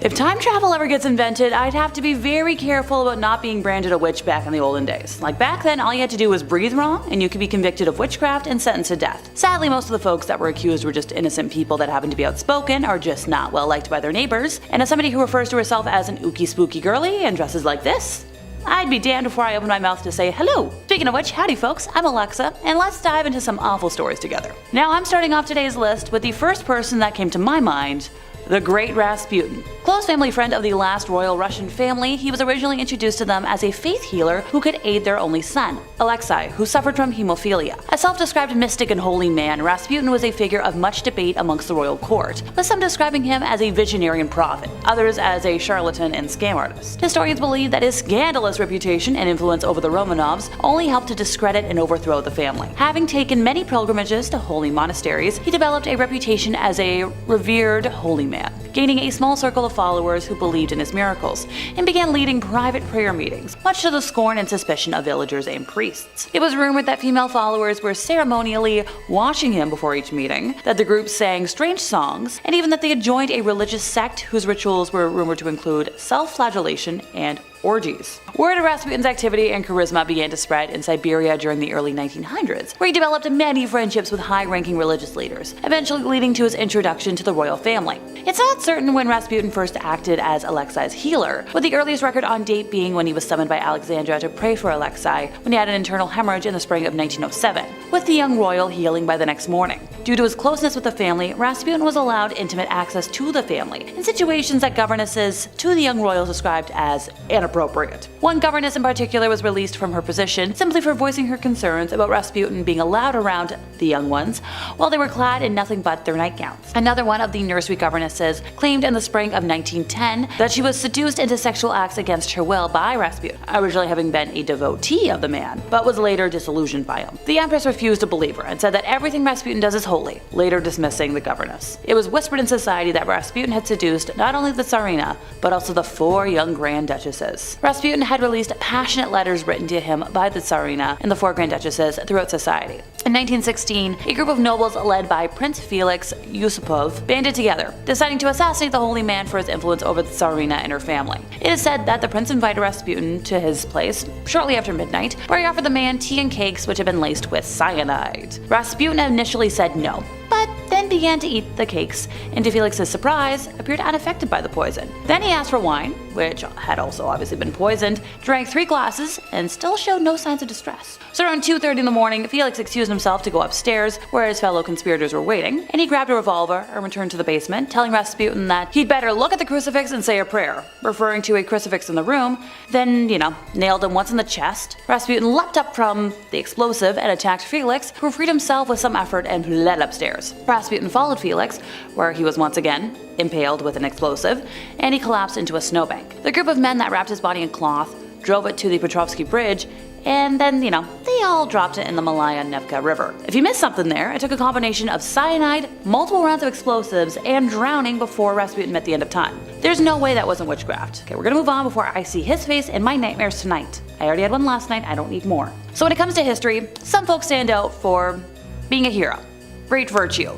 If time travel ever gets invented, I'd have to be very careful about not being branded a witch back in the olden days. Like back then, all you had to do was breathe wrong and you could be convicted of witchcraft and sentenced to death. Sadly, most of the folks that were accused were just innocent people that happened to be outspoken or just not well liked by their neighbors. And as somebody who refers to herself as an ooky spooky girly and dresses like this, I'd be damned before I open my mouth to say hello. Speaking of which, howdy folks, I'm Alexa, and let's dive into some awful stories together. Now I'm starting off today's list with the first person that came to my mind, the Great Rasputin. Close family friend of the last royal Russian family, he was originally introduced to them as a faith healer who could aid their only son, Alexei, who suffered from hemophilia. A self-described mystic and holy man, Rasputin was a figure of much debate amongst the royal court, with some describing him as a visionary and prophet, others as a charlatan and scam artist. Historians believe that his scandalous reputation and influence over the Romanovs only helped to discredit and overthrow the family. Having taken many pilgrimages to holy monasteries, he developed a reputation as a revered holy man, gaining a small circle of followers who believed in his miracles, and began leading private prayer meetings, much to the scorn and suspicion of villagers and priests. It was rumored that female followers were ceremonially washing him before each meeting, that the group sang strange songs, and even that they had joined a religious sect whose rituals were rumored to include self-flagellation and orgies. Word of Rasputin's activity and charisma began to spread in Siberia during the early 1900s, where he developed many friendships with high-ranking religious leaders, eventually leading to his introduction to the royal family. It's not certain when Rasputin first acted as Alexei's healer, with the earliest record on date being when he was summoned by Alexandra to pray for Alexei when he had an internal hemorrhage in the spring of 1907, with the young royal healing by the next morning. Due to his closeness with the family, Rasputin was allowed intimate access to the family, in situations that governesses to the young royals described as inappropriate. One governess in particular was released from her position simply for voicing her concerns about Rasputin being allowed around the young ones while they were clad in nothing but their nightgowns. Another one of the nursery governesses claimed in the spring of 1910 that she was seduced into sexual acts against her will by Rasputin, originally having been a devotee of the man, but was later disillusioned by him. The empress refused to believe her and said that everything Rasputin does is holy, later dismissing the governess. It was whispered in society that Rasputin had seduced not only the Tsarina, but also the 4 young grand duchesses. Rasputin had released passionate letters written to him by the Tsarina and the 4 grand duchesses throughout society. In 1916, a group of nobles led by Prince Felix Yusupov banded together, deciding to assassinate the holy man for his influence over the Tsarina and her family. It is said that the prince invited Rasputin to his place shortly after midnight, where he offered the man tea and cakes which had been laced with cyanide. Rasputin initially said no, but then began to eat the cakes, and to Felix's surprise, appeared unaffected by the poison. Then he asked for wine, which had also obviously been poisoned, drank 3 glasses, and still showed no signs of distress. So around 2:30 in the morning, Felix excused himself to go upstairs, where his fellow conspirators were waiting, and he grabbed a revolver and returned to the basement, telling Rasputin that he'd better look at the crucifix and say a prayer, referring to a crucifix in the room, then, nailed him once in the chest. Rasputin leapt up from the explosive and attacked Felix, who freed himself with some effort and fled upstairs. Rasputin followed Felix, where he was once again impaled with an explosive, and he collapsed into a snowbank. The group of men that wrapped his body in cloth drove it to the Petrovsky Bridge, and then, they all dropped it in the Malaya Nevka River. If you missed something there, it took a combination of cyanide, multiple rounds of explosives, and drowning before Rasputin met the end of time. There's no way that wasn't witchcraft. Okay, we're gonna move on before I see his face in my nightmares tonight. I already had one last night, I don't need more. So when it comes to history, some folks stand out for being a hero. Great virtue.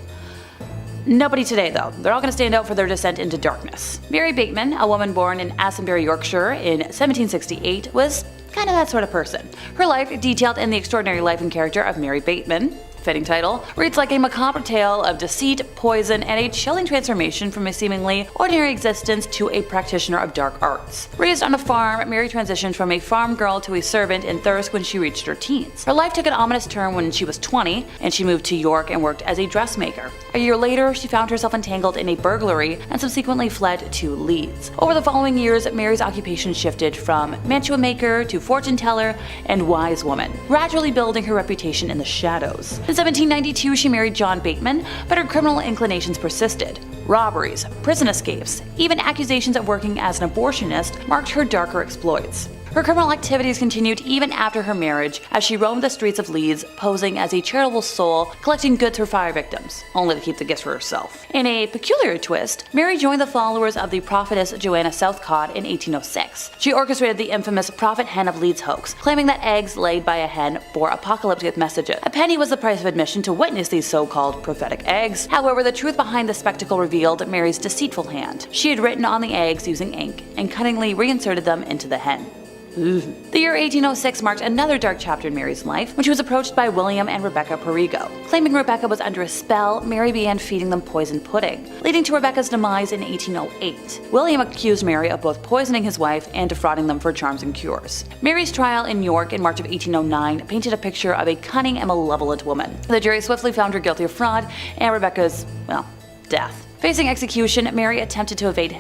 Nobody today though. They're all going to stand out for their descent into darkness. Mary Bateman, a woman born in Assenbury, Yorkshire in 1768, was kind of that sort of person. Her life, detailed in The Extraordinary Life and Character of Mary Bateman, fitting title, reads like a macabre tale of deceit, poison, and a chilling transformation from a seemingly ordinary existence to a practitioner of dark arts. Raised on a farm, Mary transitioned from a farm girl to a servant in Thirsk when she reached her teens. Her life took an ominous turn when she was 20, and she moved to York and worked as a dressmaker. A year later, she found herself entangled in a burglary and subsequently fled to Leeds. Over the following years, Mary's occupation shifted from mantua maker to fortune teller and wise woman, gradually building her reputation in the shadows. In 1792, she married John Bateman, but her criminal inclinations persisted. Robberies, prison escapes, even accusations of working as an abortionist marked her darker exploits. Her criminal activities continued even after her marriage, as she roamed the streets of Leeds, posing as a charitable soul, collecting goods for fire victims, only to keep the gifts for herself. In a peculiar twist, Mary joined the followers of the prophetess Joanna Southcott in 1806. She orchestrated the infamous Prophet Hen of Leeds hoax, claiming that eggs laid by a hen bore apocalyptic messages. A penny was the price of admission to witness these so-called prophetic eggs. However, the truth behind the spectacle revealed Mary's deceitful hand. She had written on the eggs using ink and cunningly reinserted them into the hen. The year 1806 marked another dark chapter in Mary's life when she was approached by William and Rebecca Perigo. Claiming Rebecca was under a spell, Mary began feeding them poisoned pudding, leading to Rebecca's demise in 1808. William accused Mary of both poisoning his wife and defrauding them for charms and cures. Mary's trial in York in March of 1809 painted a picture of a cunning and malevolent woman. The jury swiftly found her guilty of fraud and Rebecca's, well, death. Facing execution, Mary attempted to evade,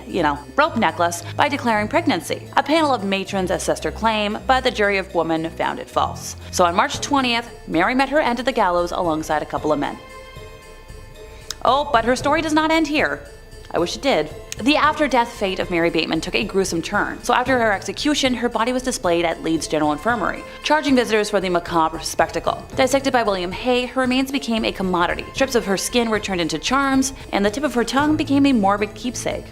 rope necklace by declaring pregnancy. A panel of matrons assessed her claim, but the jury of women found it false. So on March 20th, Mary met her end at the gallows alongside a couple of men. Oh, but her story does not end here. I wish it did. The after-death fate of Mary Bateman took a gruesome turn, so after her execution, her body was displayed at Leeds General Infirmary, charging visitors for the macabre spectacle. Dissected by William Hay, her remains became a commodity. Strips of her skin were turned into charms, and the tip of her tongue became a morbid keepsake.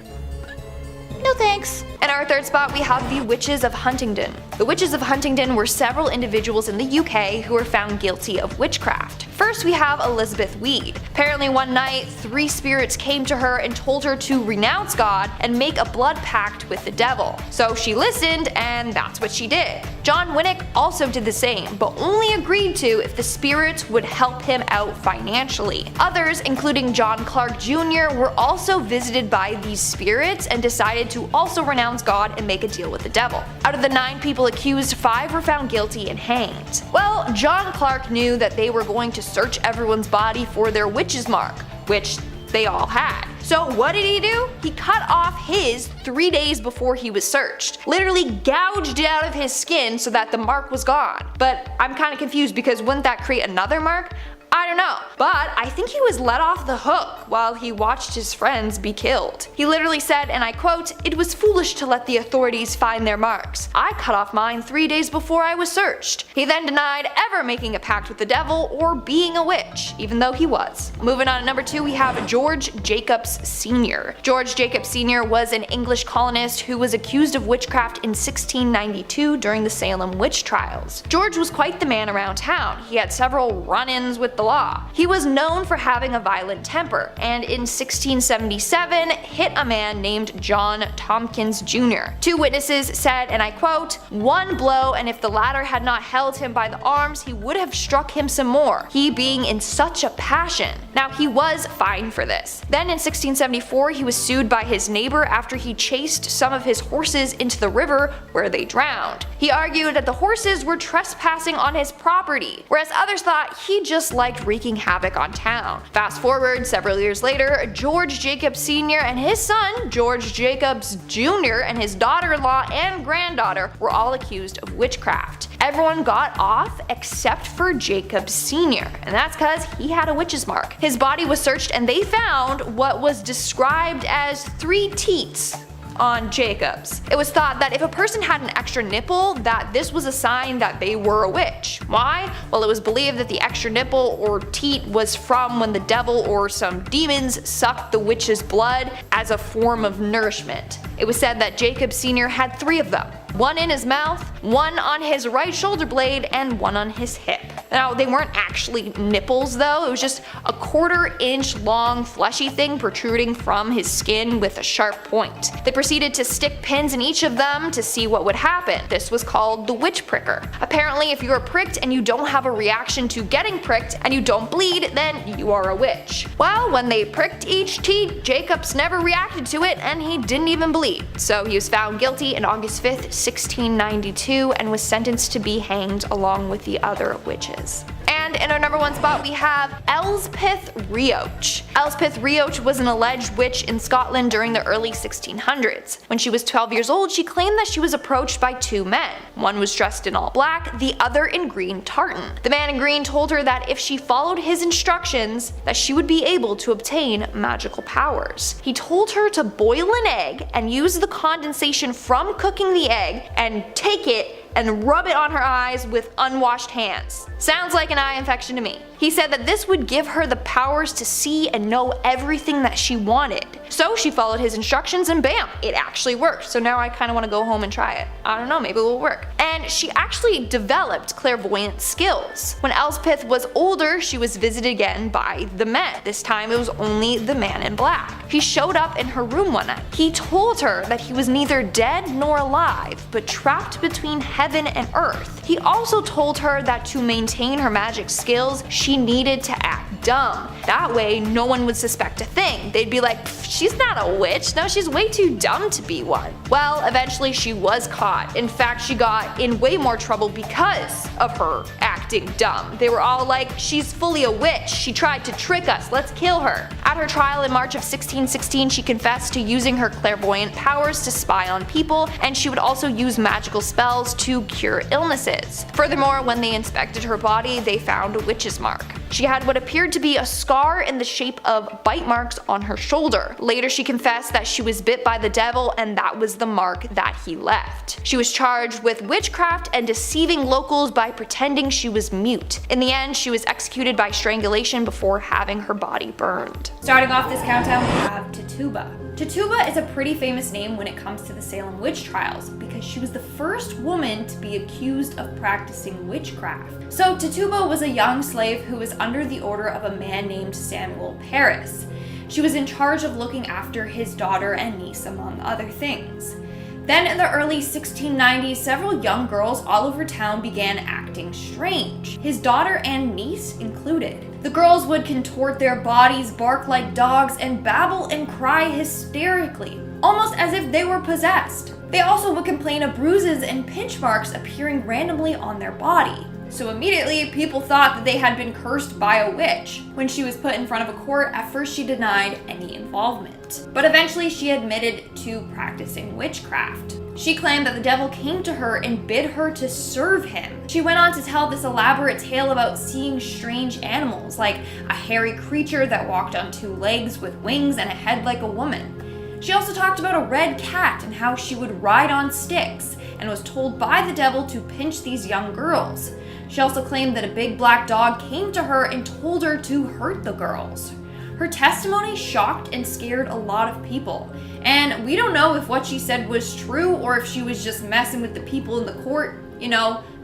No thanks. In our third spot, we have the Witches of Huntington. The Witches of Huntington were several individuals in the UK who were found guilty of witchcraft. First, we have Elizabeth Weed. Apparently one night, 3 spirits came to her and told her to renounce God and make a blood pact with the devil. So she listened, and that's what she did. John Winnick also did the same, but only agreed to if the spirits would help him out financially. Others, including John Clark Jr., were also visited by these spirits and decided to also renounce God and make a deal with the devil. Out of the 9 people accused, 5 were found guilty and hanged. Well, John Clark knew that they were going to search everyone's body for their witch's mark, which they all had. So what did he do? He cut off his 3 days before he was searched. Literally gouged it out of his skin so that the mark was gone. But I'm kind of confused because wouldn't that create another mark? I don't know, but I think he was let off the hook while he watched his friends be killed. He literally said, and I quote, "It was foolish to let the authorities find their marks. I cut off mine 3 days before I was searched." He then denied ever making a pact with the devil or being a witch, even though he was. Moving on to number 2, we have George Jacobs Sr. George Jacobs Sr. was an English colonist who was accused of witchcraft in 1692 during the Salem witch trials. George was quite the man around town. He had several run-ins with the law. He was known for having a violent temper, and in 1677 hit a man named John Tompkins Jr. 2 witnesses said, and I quote, "One blow, and if the latter had not held him by the arms, he would have struck him some more, he being in such a passion." Now he was fined for this. Then in 1674 he was sued by his neighbor after he chased some of his horses into the river where they drowned. He argued that the horses were trespassing on his property, whereas others thought he just liked wreaking havoc on town. Fast forward several years later, George Jacobs Sr. and his son, George Jacobs Jr. and his daughter-in-law and granddaughter were all accused of witchcraft. Everyone got off except for Jacobs Sr., and that's because he had a witch's mark. His body was searched and they found what was described as 3 teats on Jacobs. It was thought that if a person had an extra nipple, that this was a sign that they were a witch. Why? Well, it was believed that the extra nipple or teat was from when the devil or some demons sucked the witch's blood as a form of nourishment. It was said that Jacob Sr. had 3 of them. 1 in his mouth, 1 on his right shoulder blade, and 1 on his hip. Now, they weren't actually nipples though, it was just a 1/4 inch long fleshy thing protruding from his skin with a sharp point. They proceeded to stick pins in each of them to see what would happen. This was called the witch pricker. Apparently, if you are pricked and you don't have a reaction to getting pricked and you don't bleed, then you are a witch. Well, when they pricked each teat, Jacobs never reacted to it and he didn't even bleed. So he was found guilty on August 5th, 1692 and was sentenced to be hanged along with the other witches. And And in our number 1 spot we have Ellpith Rio. Ellpith Rio was an alleged witch in Scotland during the early 1600s. When she was 12 years old, she claimed that she was approached by 2 men. One was dressed in all black, the other in green tartan. The man in green told her that if she followed his instructions, that she would be able to obtain magical powers. He told her to boil an egg and use the condensation from cooking the egg and take it and rub it on her eyes with unwashed hands. Sounds like an eye infection to me. He said that this would give her the powers to see and know everything that she wanted. So she followed his instructions and bam, it actually worked. So now I kind of want to go home and try it. I don't know, maybe it will work. And she actually developed clairvoyant skills. When Ellpith was older, she was visited again by the men. This time it was only the man in black. He showed up in her room one night. He told her that he was neither dead nor alive, but trapped between heaven and earth. He also told her that to maintain her magic skills, she needed to act dumb. That way, no one would suspect a thing. They'd be like, she's not a witch, no, she's way too dumb to be one. Well, eventually she was caught. In fact, she got in way more trouble because of her acting dumb. They were all like, she's fully a witch, she tried to trick us, let's kill her. At her trial in March of 1616, she confessed to using her clairvoyant powers to spy on people, and she would also use magical spells to cure illnesses. Furthermore, when they inspected her body, they found a witch's mark. She had what appeared to be a scar in the shape of bite marks on her shoulder. Later she confessed that she was bit by the devil and that was the mark that he left. She was charged with witchcraft and deceiving locals by pretending she was mute. In the end, she was executed by strangulation before having her body burned. Starting off this countdown, we have Tatuba. Tatuba is a pretty famous name when it comes to the Salem witch trials because she was the first woman to be accused of practicing witchcraft. So Tatuba was a young slave who was under the order of a man named Samuel Paris. She was in charge of looking after his daughter and niece, among other things. Then in the early 1690s, several young girls all over town began acting strange, his daughter and niece included. The girls would contort their bodies, bark like dogs, and babble and cry hysterically, almost as if they were possessed. They also would complain of bruises and pinch marks appearing randomly on their body. So immediately, people thought that they had been cursed by a witch. When she was put in front of a court, at first she denied any involvement. But eventually she admitted to practicing witchcraft. She claimed that the devil came to her and bid her to serve him. She went on to tell this elaborate tale about seeing strange animals, like a hairy creature that walked on 2 legs with wings and a head like a woman. She also talked about a red cat and how she would ride on sticks, and was told by the devil to pinch these young girls. She also claimed that a big black dog came to her and told her to hurt the girls. Her testimony shocked and scared a lot of people, and we don't know if what she said was true or if she was just messing with the people in the court,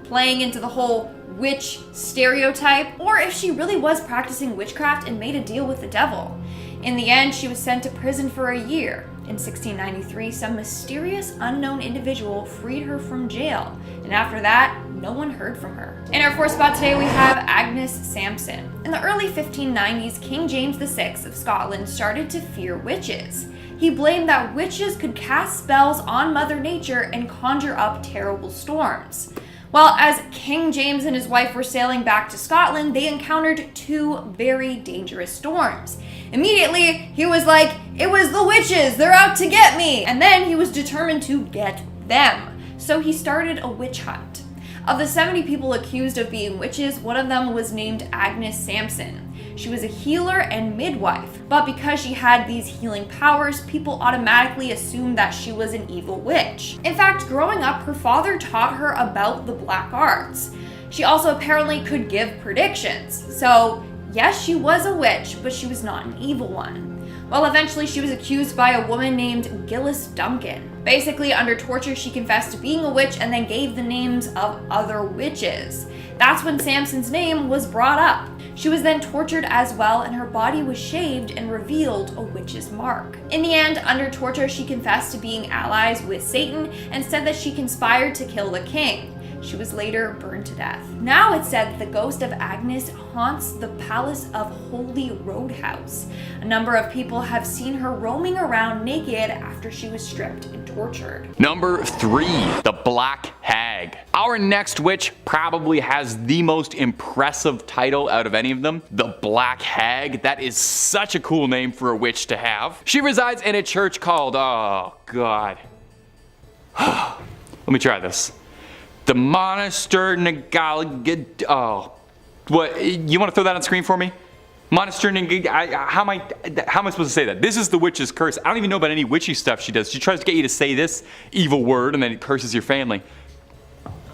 playing into the whole witch stereotype, or if she really was practicing witchcraft and made a deal with the devil. In the end, she was sent to prison for a year. In 1693, some mysterious unknown individual freed her from jail, and after that, no one heard from her. In our 4th spot today, we have Agnes Samson. In the early 1590s, King James VI of Scotland started to fear witches. He blamed that witches could cast spells on Mother Nature and conjure up terrible storms. Well, as King James and his wife were sailing back to Scotland, they encountered 2 very dangerous storms. Immediately, he was like, it was the witches, they're out to get me! And then he was determined to get them. So he started a witch hunt. Of the 70 people accused of being witches, one of them was named Agnes Samson. She was a healer and midwife, but because she had these healing powers, people automatically assumed that she was an evil witch. In fact, growing up, her father taught her about the black arts. She also apparently could give predictions. So yes, she was a witch, but she was not an evil one. Well, eventually she was accused by a woman named Gillis Duncan. Basically, under torture, she confessed to being a witch and then gave the names of other witches. That's when Samson's name was brought up. She was then tortured as well, and her body was shaved and revealed a witch's mark. In the end, under torture, she confessed to being allies with Satan and said that she conspired to kill the king. She was later burned to death. Now it's said that the ghost of Agnes haunts the Palace of Holy Roadhouse. A number of people have seen her roaming around naked after she was stripped and tortured. Number 3, the Black Hag. Our next witch probably has the most impressive title out of any of them, the Black Hag. That is such a cool name for a witch to have. She resides in a church called, oh god. Let me try this. The Monaster Nagal. Oh, what? You want to throw that on screen for me? Monaster Nagal. How am I supposed to say that? This is the witch's curse. I don't even know about any witchy stuff she does. She tries to get you to say this evil word and then it curses your family.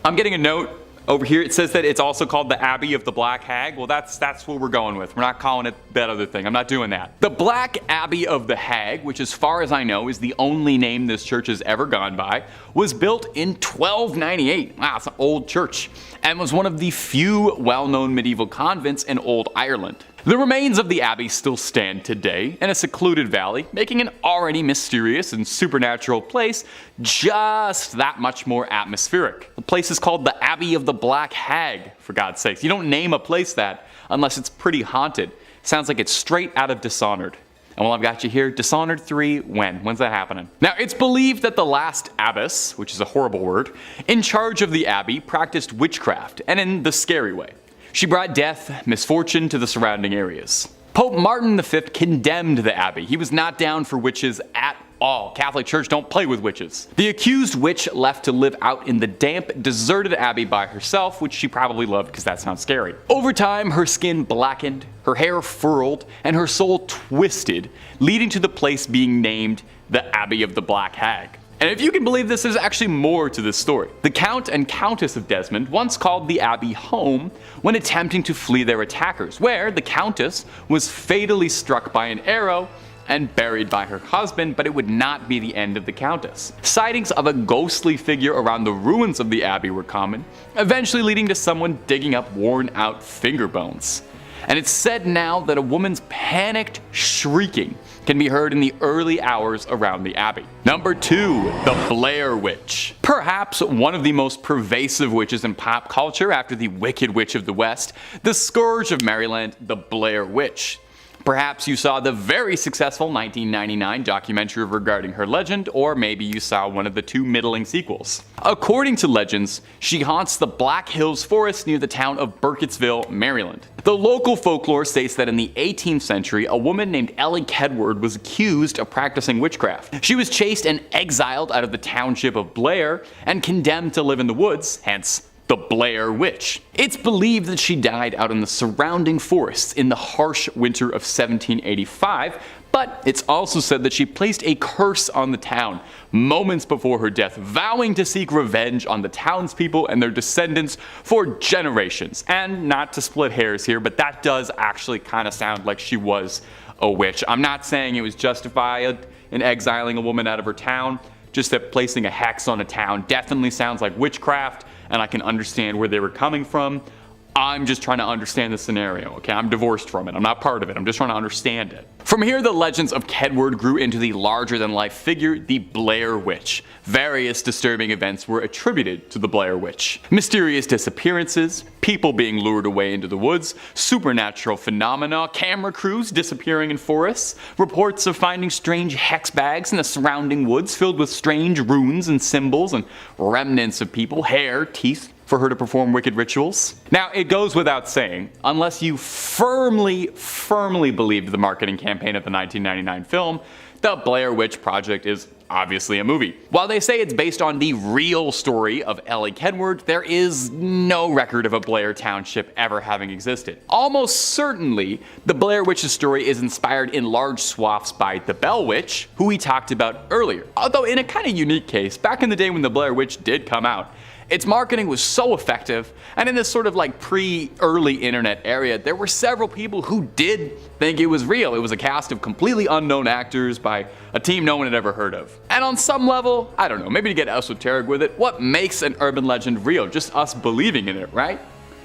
I'm getting a note over here. It says that it's also called the Abbey of the Black Hag. Well, that's what we're going with. We're not calling it that other thing. I'm not doing that. The Black Abbey of the Hag, which as far as I know is the only name this church has ever gone by, was built in 1298. Wow, it's an old church. And was one of the few well-known medieval convents in old Ireland. The remains of the abbey still stand today in a secluded valley, making an already mysterious and supernatural place just that much more atmospheric. The place is called the Abbey of the Black Hag, for God's sakes. You don't name a place that unless it's pretty haunted. Sounds like it's straight out of Dishonored. And while I've got you here, Dishonored 3, when's that happening? Now, it's believed that the last abbess, which is a horrible word, in charge of the abbey practiced witchcraft, and in the scary way. She brought death, misfortune to the surrounding areas. Pope Martin V condemned the abbey. He was not down for witches at all. Catholic Church don't play with witches. The accused witch left to live out in the damp, deserted abbey by herself, which she probably loved because that sounds scary. Over time, her skin blackened, her hair furled, and her soul twisted, leading to the place being named the Abbey of the Black Hag. And if you can believe this, there's actually more to this story. The Count and Countess of Desmond once called the abbey home when attempting to flee their attackers, where the Countess was fatally struck by an arrow and buried by her husband, but it would not be the end of the Countess. Sightings of a ghostly figure around the ruins of the abbey were common, eventually leading to someone digging up worn out finger bones. And it's said now that a woman's panicked shrieking can be heard in the early hours around the abbey. Number 2, the Blair Witch. Perhaps one of the most pervasive witches in pop culture after the Wicked Witch of the West, the Scourge of Maryland, the Blair Witch. Perhaps you saw the very successful 1999 documentary regarding her legend, or maybe you saw one of the 2 middling sequels. According to legends, she haunts the Black Hills Forest near the town of Burkittsville, Maryland. The local folklore states that in the 18th century, a woman named Ellie Kedward was accused of practicing witchcraft. She was chased and exiled out of the township of Blair and condemned to live in the woods, hence the Blair Witch. It's believed that she died out in the surrounding forests in the harsh winter of 1785, but it's also said that she placed a curse on the town moments before her death, vowing to seek revenge on the townspeople and their descendants for generations. And not to split hairs here, but that does actually kind of sound like she was a witch. I'm not saying it was justified in exiling a woman out of her town, just that placing a hex on a town definitely sounds like witchcraft, and I can understand where they were coming from. I'm just trying to understand the scenario, okay? I'm divorced from it. I'm not part of it. I'm just trying to understand it. From here, the legends of Kedward grew into the larger-than-life figure, the Blair Witch. Various disturbing events were attributed to the Blair Witch. Mysterious disappearances, people being lured away into the woods, supernatural phenomena, camera crews disappearing in forests, reports of finding strange hex bags in the surrounding woods filled with strange runes and symbols and remnants of people, hair, teeth, for her to perform wicked rituals. Now, it goes without saying, unless you firmly believed the marketing campaign of the 1999 film, the Blair Witch Project is obviously a movie. While they say it's based on the real story of Ellie Kedward, there is no record of a Blair Township ever having existed. Almost certainly, the Blair Witch's story is inspired in large swaths by the Bell Witch, who we talked about earlier. Although in a kind of unique case, back in the day when the Blair Witch did come out, its marketing was so effective, and in this sort of like pre-early internet area, there were several people who did think it was real. It was a cast of completely unknown actors by a team no one had ever heard of. And on some level, I don't know, maybe to get esoteric with it, what makes an urban legend real? Just us believing in it, right?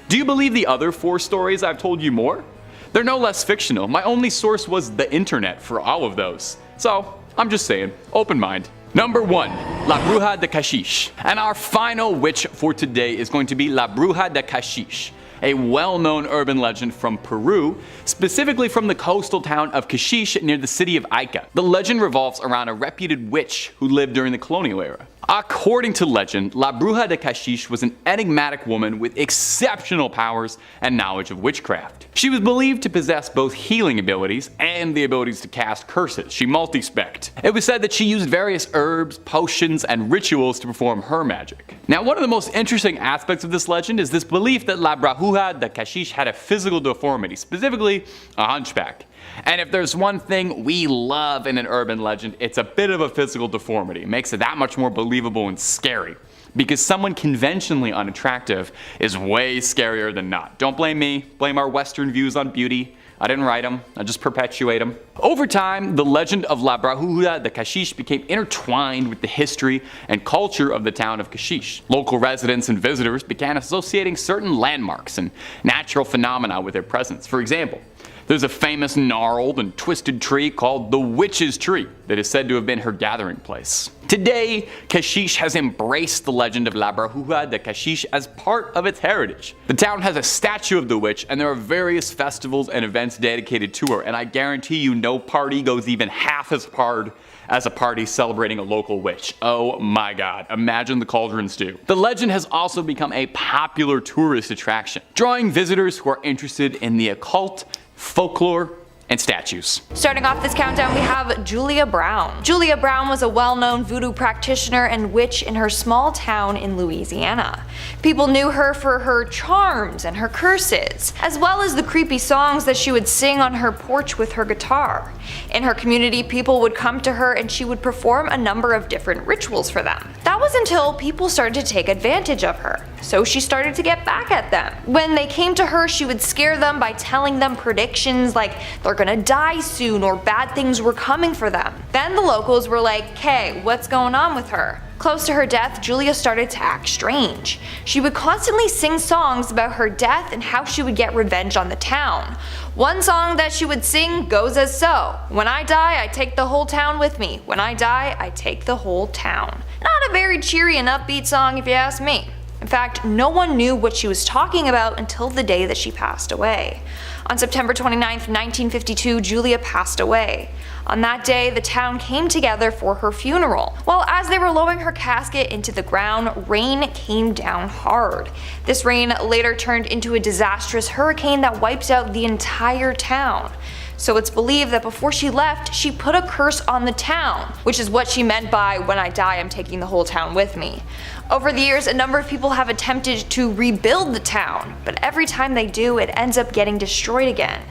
Do you believe the other 4 stories I've told you more? They're no less fictional. My only source was the internet for all of those. So, I'm just saying, open mind. Number 1. Labrahua the Kashish. And our final witch for today is going to be Labrahua the Kashish, a well-known urban legend from Peru, specifically from the coastal town of Kashish near the city of Ica. The legend revolves around a reputed witch who lived during the colonial era. According to legend, Labrahua the Kashish was an enigmatic woman with exceptional powers and knowledge of witchcraft. She was believed to possess both healing abilities and the abilities to cast curses. She multi-specced. It was said that she used various herbs, potions, and rituals to perform her magic. Now, one of the most interesting aspects of this legend is this belief that Labrahua the Kashish had a physical deformity, specifically a hunchback. And if there's one thing we love in an urban legend, it's a bit of a physical deformity. It makes it that much more believable and scary. Because someone conventionally unattractive is way scarier than not. Don't blame me, blame our Western views on beauty. I didn't write them, I just perpetuate them. Over time, the legend of Labrahua the Kashish became intertwined with the history and culture of the town of Kashish. Local residents and visitors began associating certain landmarks and natural phenomena with their presence. For example, there's a famous gnarled and twisted tree called the Witch's Tree that is said to have been her gathering place. Today, Kashish has embraced the legend of Labrahua the Kashish as part of its heritage. The town has a statue of the witch, and there are various festivals and events dedicated to her, and I guarantee you no party goes even half as hard as a party celebrating a local witch. Oh my god, imagine the cauldron stew. The legend has also become a popular tourist attraction, drawing visitors who are interested in the occult, folklore, and statues. Starting off this countdown, we have Julia Brown. Julia Brown was a well-known voodoo practitioner and witch in her small town in Louisiana. People knew her for her charms and her curses, as well as the creepy songs that she would sing on her porch with her guitar. In her community, people would come to her and she would perform a number of different rituals for them. That was until people started to take advantage of her, so she started to get back at them. When they came to her, she would scare them by telling them predictions like they're gonna die soon or bad things were coming for them. Then the locals were like, "Kay, what's going on with her?" Close to her death, Julia started to act strange. She would constantly sing songs about her death and how she would get revenge on the town. One song that she would sing goes as so: "When I die, I take the whole town with me. When I die, I take the whole town." Not a very cheery and upbeat song if you ask me. In fact, no one knew what she was talking about until the day that she passed away. On September 29, 1952, Julia passed away. On that day, the town came together for her funeral. Well, as they were lowering her casket into the ground, rain came down hard. This rain later turned into a disastrous hurricane that wiped out the entire town. So it's believed that before she left, she put a curse on the town, which is what she meant by "when I die, I'm taking the whole town with me." Over the years, a number of people have attempted to rebuild the town, but every time they do, it ends up getting destroyed again.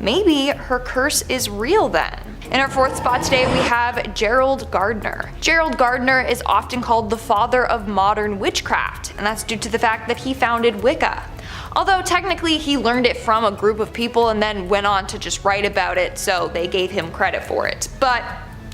Maybe her curse is real then. In our fourth spot today, we have Gerald Gardner. Gerald Gardner is often called the father of modern witchcraft, and that's due to the fact that he founded Wicca. Although technically he learned it from a group of people and then went on to just write about it, so they gave him credit for it. But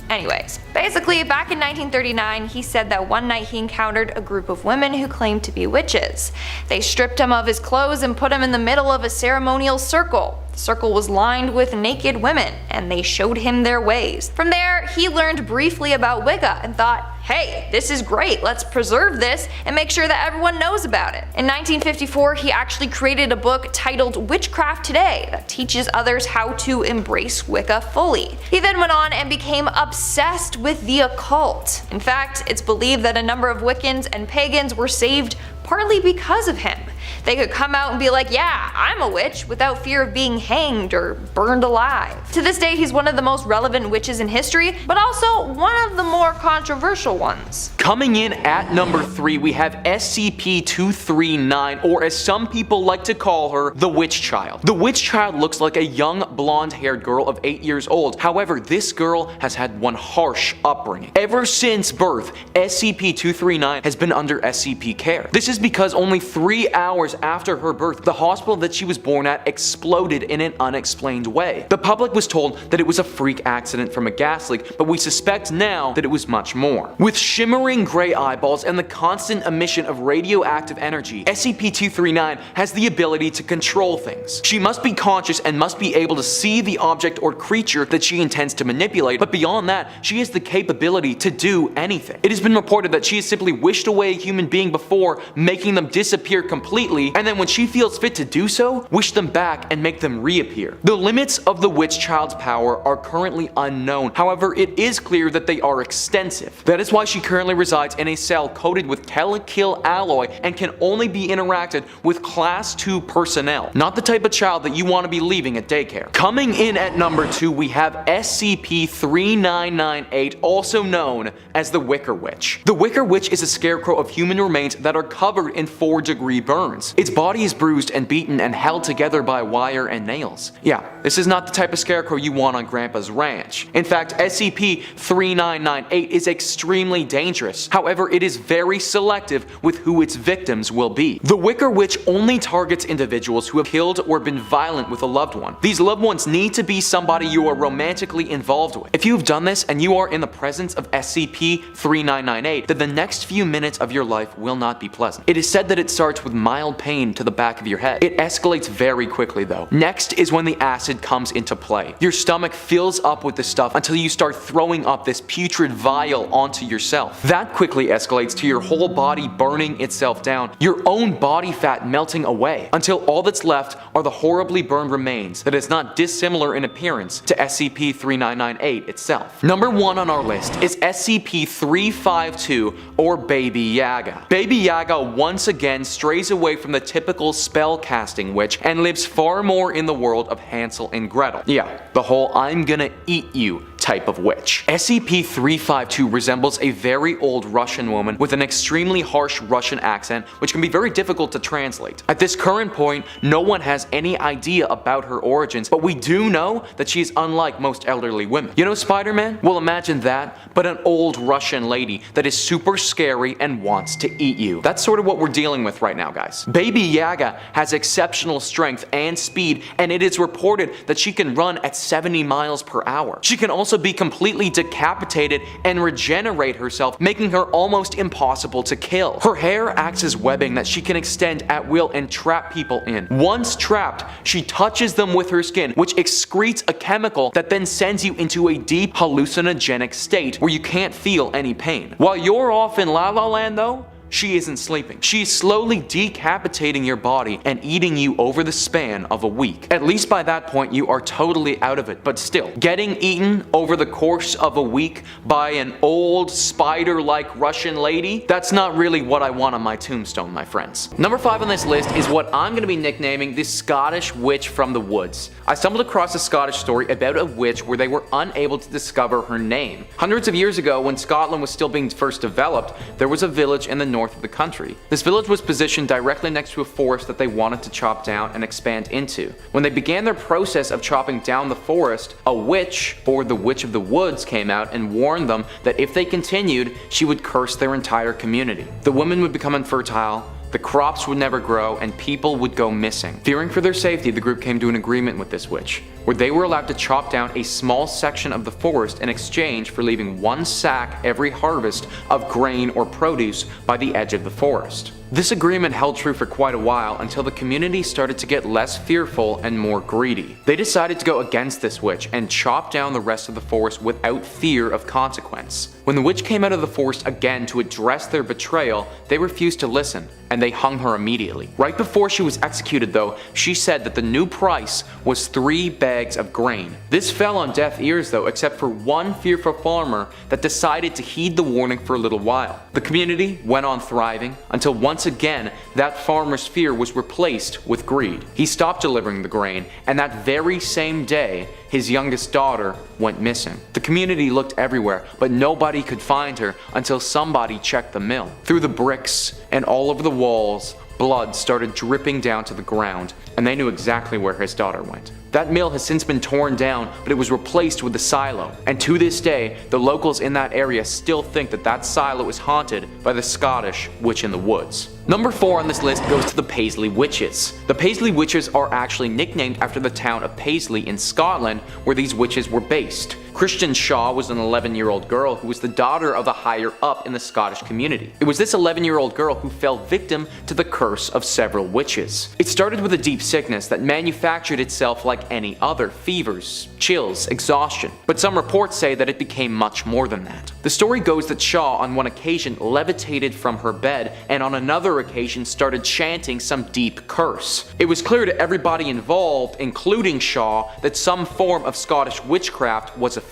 anyways, basically back in 1939 he said that one night he encountered a group of women who claimed to be witches. They stripped him of his clothes and put him in the middle of a ceremonial circle. The circle was lined with naked women, and they showed him their ways. From there, he learned briefly about Wicca and thought, hey, this is great, let's preserve this and make sure that everyone knows about it. In 1954, he actually created a book titled Witchcraft Today that teaches others how to embrace Wicca fully. He then went on and became obsessed with the occult. In fact, it's believed that a number of Wiccans and pagans were saved partly because of him. They could come out and be like, yeah, I'm a witch, without fear of being hanged or burned alive. To this day, he's one of the most relevant witches in history, but also one of the more controversial ones. Coming in at number 3, we have SCP-239, or as some people like to call her, the Witch Child. The Witch Child looks like a young blonde-haired girl of 8 years old. However, this girl has had one harsh upbringing. Ever since birth, SCP-239 has been under SCP care. This is because only 3 hours hours after her birth, the hospital that she was born at exploded in an unexplained way. The public was told that it was a freak accident from a gas leak, but we suspect now that it was much more. With shimmering gray eyeballs and the constant emission of radioactive energy, SCP-239 has the ability to control things. She must be conscious and must be able to see the object or creature that she intends to manipulate, but beyond that, she has the capability to do anything. It has been reported that she has simply wished away a human being before, making them disappear completely, and then when she feels fit to do so, wish them back and make them reappear. The limits of the witch child's power are currently unknown, however it is clear that they are extensive. That is why she currently resides in a cell coated with telekill alloy and can only be interacted with Class 2 personnel, not the type of child that you want to be leaving at daycare. Coming in at number 2, we have SCP-3998, also known as the Wicker Witch. The Wicker Witch is a scarecrow of human remains that are covered in 4-degree burns. Its body is bruised and beaten and held together by wire and nails. Yeah, this is not the type of scarecrow you want on Grandpa's ranch. In fact, SCP-3998 is extremely dangerous. However, it is very selective with who its victims will be. The Wicker Witch only targets individuals who have killed or been violent with a loved one. These loved ones need to be somebody you are romantically involved with. If you have done this and you are in the presence of SCP-3998, then the next few minutes of your life will not be pleasant. It is said that it starts with mild pain to the back of your head. It escalates very quickly though. Next is when the acid comes into play. Your stomach fills up with this stuff until you start throwing up this putrid vial onto yourself. That quickly escalates to your whole body burning itself down, your own body fat melting away, until all that's left are the horribly burned remains that is not dissimilar in appearance to SCP-3998 itself. Number 1 on our list is SCP-352, or Baby Yaga. Baby Yaga once again strays away from the typical spell-casting witch and lives far more in the world of Hansel and Gretel. Yeah, the whole I'm gonna eat you type of witch. SCP-352 resembles a very old Russian woman with an extremely harsh Russian accent, which can be very difficult to translate. At this current point, no one has any idea about her origins, but we do know that she is unlike most elderly women. You know Spider-Man? Well, imagine that, but an old Russian lady that is super scary and wants to eat you. That's sort of what we're dealing with right now, guys. Baby Yaga has exceptional strength and speed, and it is reported that she can run at 70 miles per hour. She can also be completely decapitated and regenerate herself, making her almost impossible to kill. Her hair acts as webbing that she can extend at will and trap people in. Once trapped, she touches them with her skin, which excretes a chemical that then sends you into a deep hallucinogenic state where you can't feel any pain. While you're off in La La Land though, she isn't sleeping. She's slowly decapitating your body and eating you over the span of a week. At least by that point you are totally out of it, but still, getting eaten over the course of a week by an old spider-like Russian lady, that's not really what I want on my tombstone, my friends. Number 5 on this list is what I'm going to be nicknaming the Scottish Witch from the Woods. I stumbled across a Scottish story about a witch where they were unable to discover her name. Hundreds of years ago, when Scotland was still being first developed, there was a village in the north of the country. This village was positioned directly next to a forest that they wanted to chop down and expand into. When they began their process of chopping down the forest, a witch, or the Witch of the Woods, came out and warned them that if they continued, she would curse their entire community. The women would become infertile, the crops would never grow, and people would go missing. Fearing for their safety, the group came to an agreement with this witch, where they were allowed to chop down a small section of the forest in exchange for leaving 1 sack every harvest of grain or produce by the edge of the forest. This agreement held true for quite a while until the community started to get less fearful and more greedy. They decided to go against this witch and chop down the rest of the forest without fear of consequence. When the witch came out of the forest again to address their betrayal, they refused to listen, and they hung her immediately. Right before she was executed though, she said that the new price was 3 bags of grain. This fell on deaf ears though, except for one fearful farmer that decided to heed the warning for a little while. The community went on thriving until once again that farmer's fear was replaced with greed. He stopped delivering the grain, and that very same day his youngest daughter went missing. The community looked everywhere, but nobody could find her until somebody checked the mill. Through the bricks and all over the walls, blood started dripping down to the ground, and they knew exactly where his daughter went. That mill has since been torn down, but it was replaced with a silo, and to this day, the locals in that area still think that that silo is haunted by the Scottish Witch in the Woods. Number 4 on this list goes to the Paisley Witches. The Paisley Witches are actually nicknamed after the town of Paisley in Scotland, where these witches were based. Christian Shaw was an 11-year-old girl who was the daughter of a higher up in the Scottish community. It was this 11-year-old girl who fell victim to the curse of several witches. It started with a deep sickness that manufactured itself like any other: fevers, chills, exhaustion. But some reports say that it became much more than that. The story goes that Shaw on one occasion levitated from her bed and on another occasion started chanting some deep curse. It was clear to everybody involved, including Shaw, that some form of Scottish witchcraft was afoot.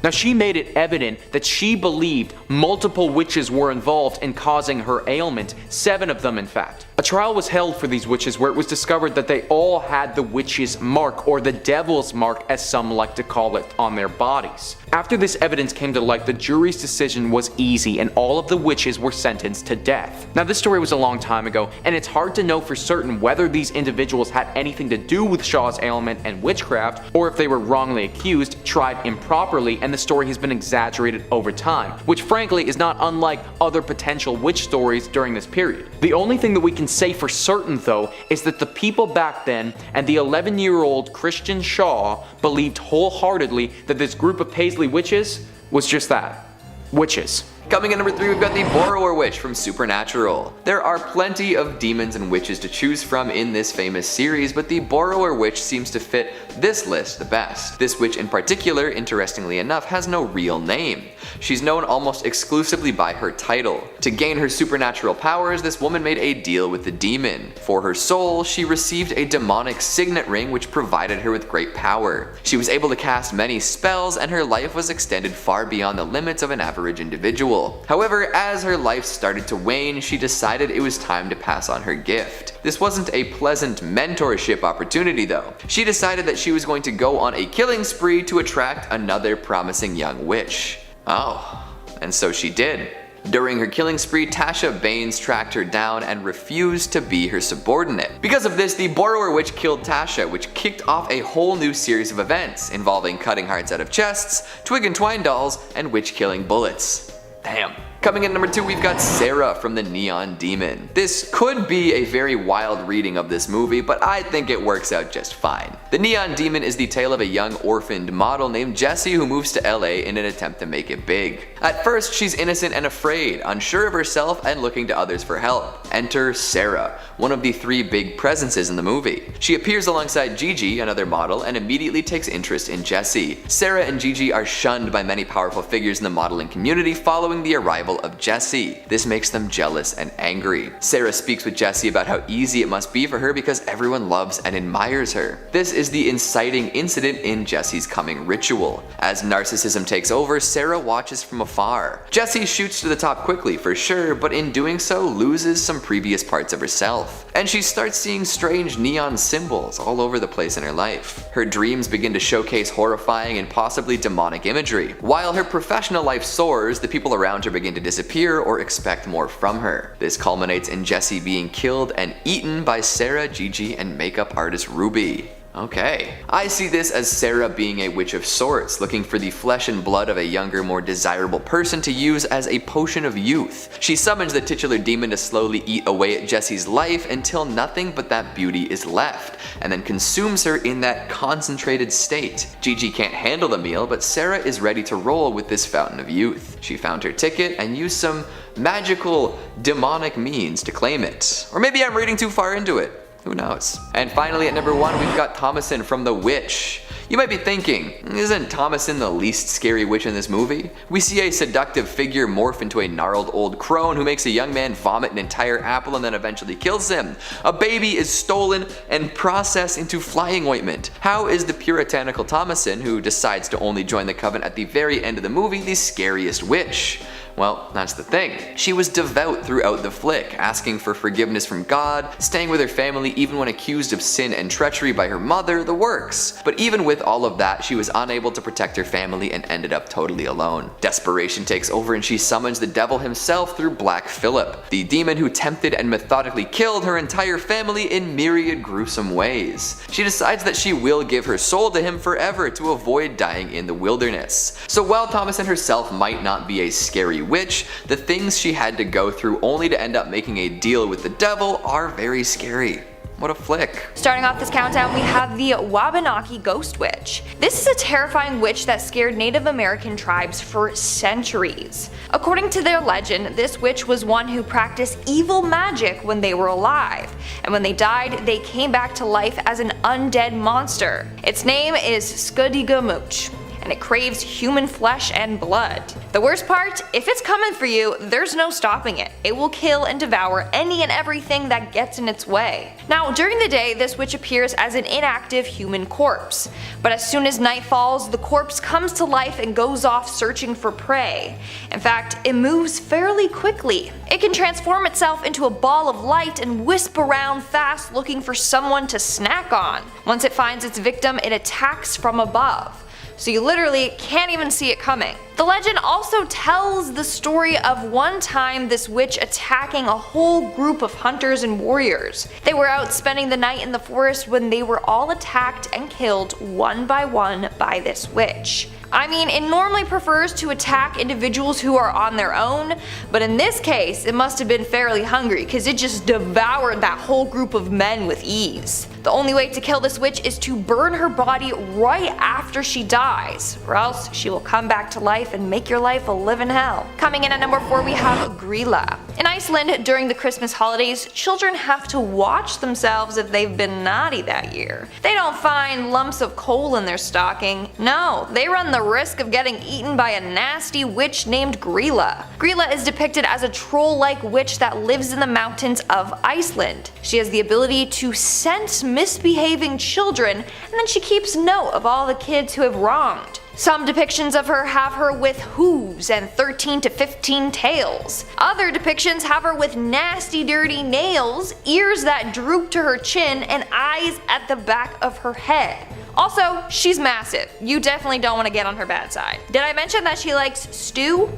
Now, she made it evident that she believed multiple witches were involved in causing her ailment, 7 of them in fact. A trial was held for these witches where it was discovered that they all had the witch's mark, or the devil's mark as some like to call it, on their bodies. After this evidence came to light, the jury's decision was easy and all of the witches were sentenced to death. Now, this story was a long time ago, and it's hard to know for certain whether these individuals had anything to do with Shaw's ailment and witchcraft, or if they were wrongly accused, tried improperly, and the story has been exaggerated over time, which frankly is not unlike other potential witch stories during this period. The only thing that we can say for certain though is that the people back then and the 11-year-old Christian Shaw believed wholeheartedly that this group of Paisley witches was just that: witches. Coming in number 3, we've got the Borrower Witch from Supernatural. There are plenty of demons and witches to choose from in this famous series, but the Borrower Witch seems to fit this list the best. This witch in particular, interestingly enough, has no real name. She's known almost exclusively by her title. To gain her supernatural powers, this woman made a deal with the demon. For her soul, she received a demonic signet ring which provided her with great power. She was able to cast many spells, and her life was extended far beyond the limits of an average individual. However, as her life started to wane, she decided it was time to pass on her gift. This wasn't a pleasant mentorship opportunity though. She decided that she was going to go on a killing spree to attract another promising young witch. Oh, and so she did. During her killing spree, Tasha Baines tracked her down and refused to be her subordinate. Because of this, the Borrower Witch killed Tasha, which kicked off a whole new series of events involving cutting hearts out of chests, twig and twine dolls, and witch-killing bullets. Damn. Coming in number 2, we've got Sarah from the Neon Demon. This could be a very wild reading of this movie, but I think it works out just fine. The Neon Demon is the tale of a young orphaned model named Jessie who moves to LA in an attempt to make it big. At first, she's innocent and afraid, unsure of herself and looking to others for help. Enter Sarah, one of the 3 big presences in the movie. She appears alongside Gigi, another model, and immediately takes interest in Jessie. Sarah and Gigi are shunned by many powerful figures in the modeling community following the arrival of Jessie. This makes them jealous and angry. Sarah speaks with Jessie about how easy it must be for her because everyone loves and admires her. This is the inciting incident in Jessie's coming ritual. As narcissism takes over, Sarah watches from afar. Jessie shoots to the top quickly for sure, but in doing so loses some previous parts of herself. And she starts seeing strange neon symbols all over the place in her life. Her dreams begin to showcase horrifying and possibly demonic imagery. While her professional life soars, the people around her begin to disappear or expect more from her. This culminates in Jessie being killed and eaten by Sarah, Gigi, and makeup artist Ruby. Okay. I see this as Sarah being a witch of sorts, looking for the flesh and blood of a younger, more desirable person to use as a potion of youth. She summons the titular demon to slowly eat away at Jessie's life until nothing but that beauty is left, and then consumes her in that concentrated state. Gigi can't handle the meal, but Sarah is ready to roll with this fountain of youth. She found her ticket and used some magical, demonic means to claim it. Or maybe I'm reading too far into it. Who knows? And finally at number 1, we've got Thomasin from The Witch. You might be thinking, isn't Thomasin the least scary witch in this movie? We see a seductive figure morph into a gnarled old crone who makes a young man vomit an entire apple and then eventually kills him. A baby is stolen and processed into flying ointment. How is the puritanical Thomasin, who decides to only join the coven at the very end of the movie, the scariest witch? Well, that's the thing. She was devout throughout the flick, asking for forgiveness from God, staying with her family even when accused of sin and treachery by her mother, the works. But even with all of that, she was unable to protect her family and ended up totally alone. Desperation takes over and she summons the devil himself through Black Phillip, the demon who tempted and methodically killed her entire family in myriad gruesome ways. She decides that she will give her soul to him forever to avoid dying in the wilderness. So while Thomasin herself might not be a scary witch, the things she had to go through only to end up making a deal with the devil are very scary. What a flick. Starting off this countdown, we have the Wabanaki Ghost Witch. This is a terrifying witch that scared Native American tribes for centuries. According to their legend, this witch was one who practiced evil magic when they were alive, and when they died, they came back to life as an undead monster. Its name is Skadigamooch, and it craves human flesh and blood. The worst part, if it's coming for you, there's no stopping it. It will kill and devour any and everything that gets in its way. Now, during the day, this witch appears as an inactive human corpse, but as soon as night falls, the corpse comes to life and goes off searching for prey. In fact, it moves fairly quickly. It can transform itself into a ball of light and wisp around fast looking for someone to snack on. Once it finds its victim, it attacks from above, so you literally can't even see it coming. The legend also tells the story of one time this witch attacking a whole group of hunters and warriors. They were out spending the night in the forest when they were all attacked and killed one by this witch. I mean, it normally prefers to attack individuals who are on their own, but in this case, it must have been fairly hungry because it just devoured that whole group of men with ease. The only way to kill this witch is to burn her body right after she dies, or else she will come back to life and make your life a living hell. Coming in at number 4, we have Grea. In Iceland, during the Christmas holidays, children have to watch themselves if they've been naughty that year. They don't find lumps of coal in their stocking. No, they run the risk of getting eaten by a nasty witch named Grea. Grea is depicted as a troll-like witch that lives in the mountains of Iceland. She has the ability to sense misbehaving children, and then she keeps note of all the kids who have wronged. Some depictions of her have her with hooves and 13 to 15 tails. Other depictions have her with nasty dirty nails, ears that droop to her chin, and eyes at the back of her head. Also, she's massive. You definitely don't want to get on her bad side. Did I mention that she likes stew?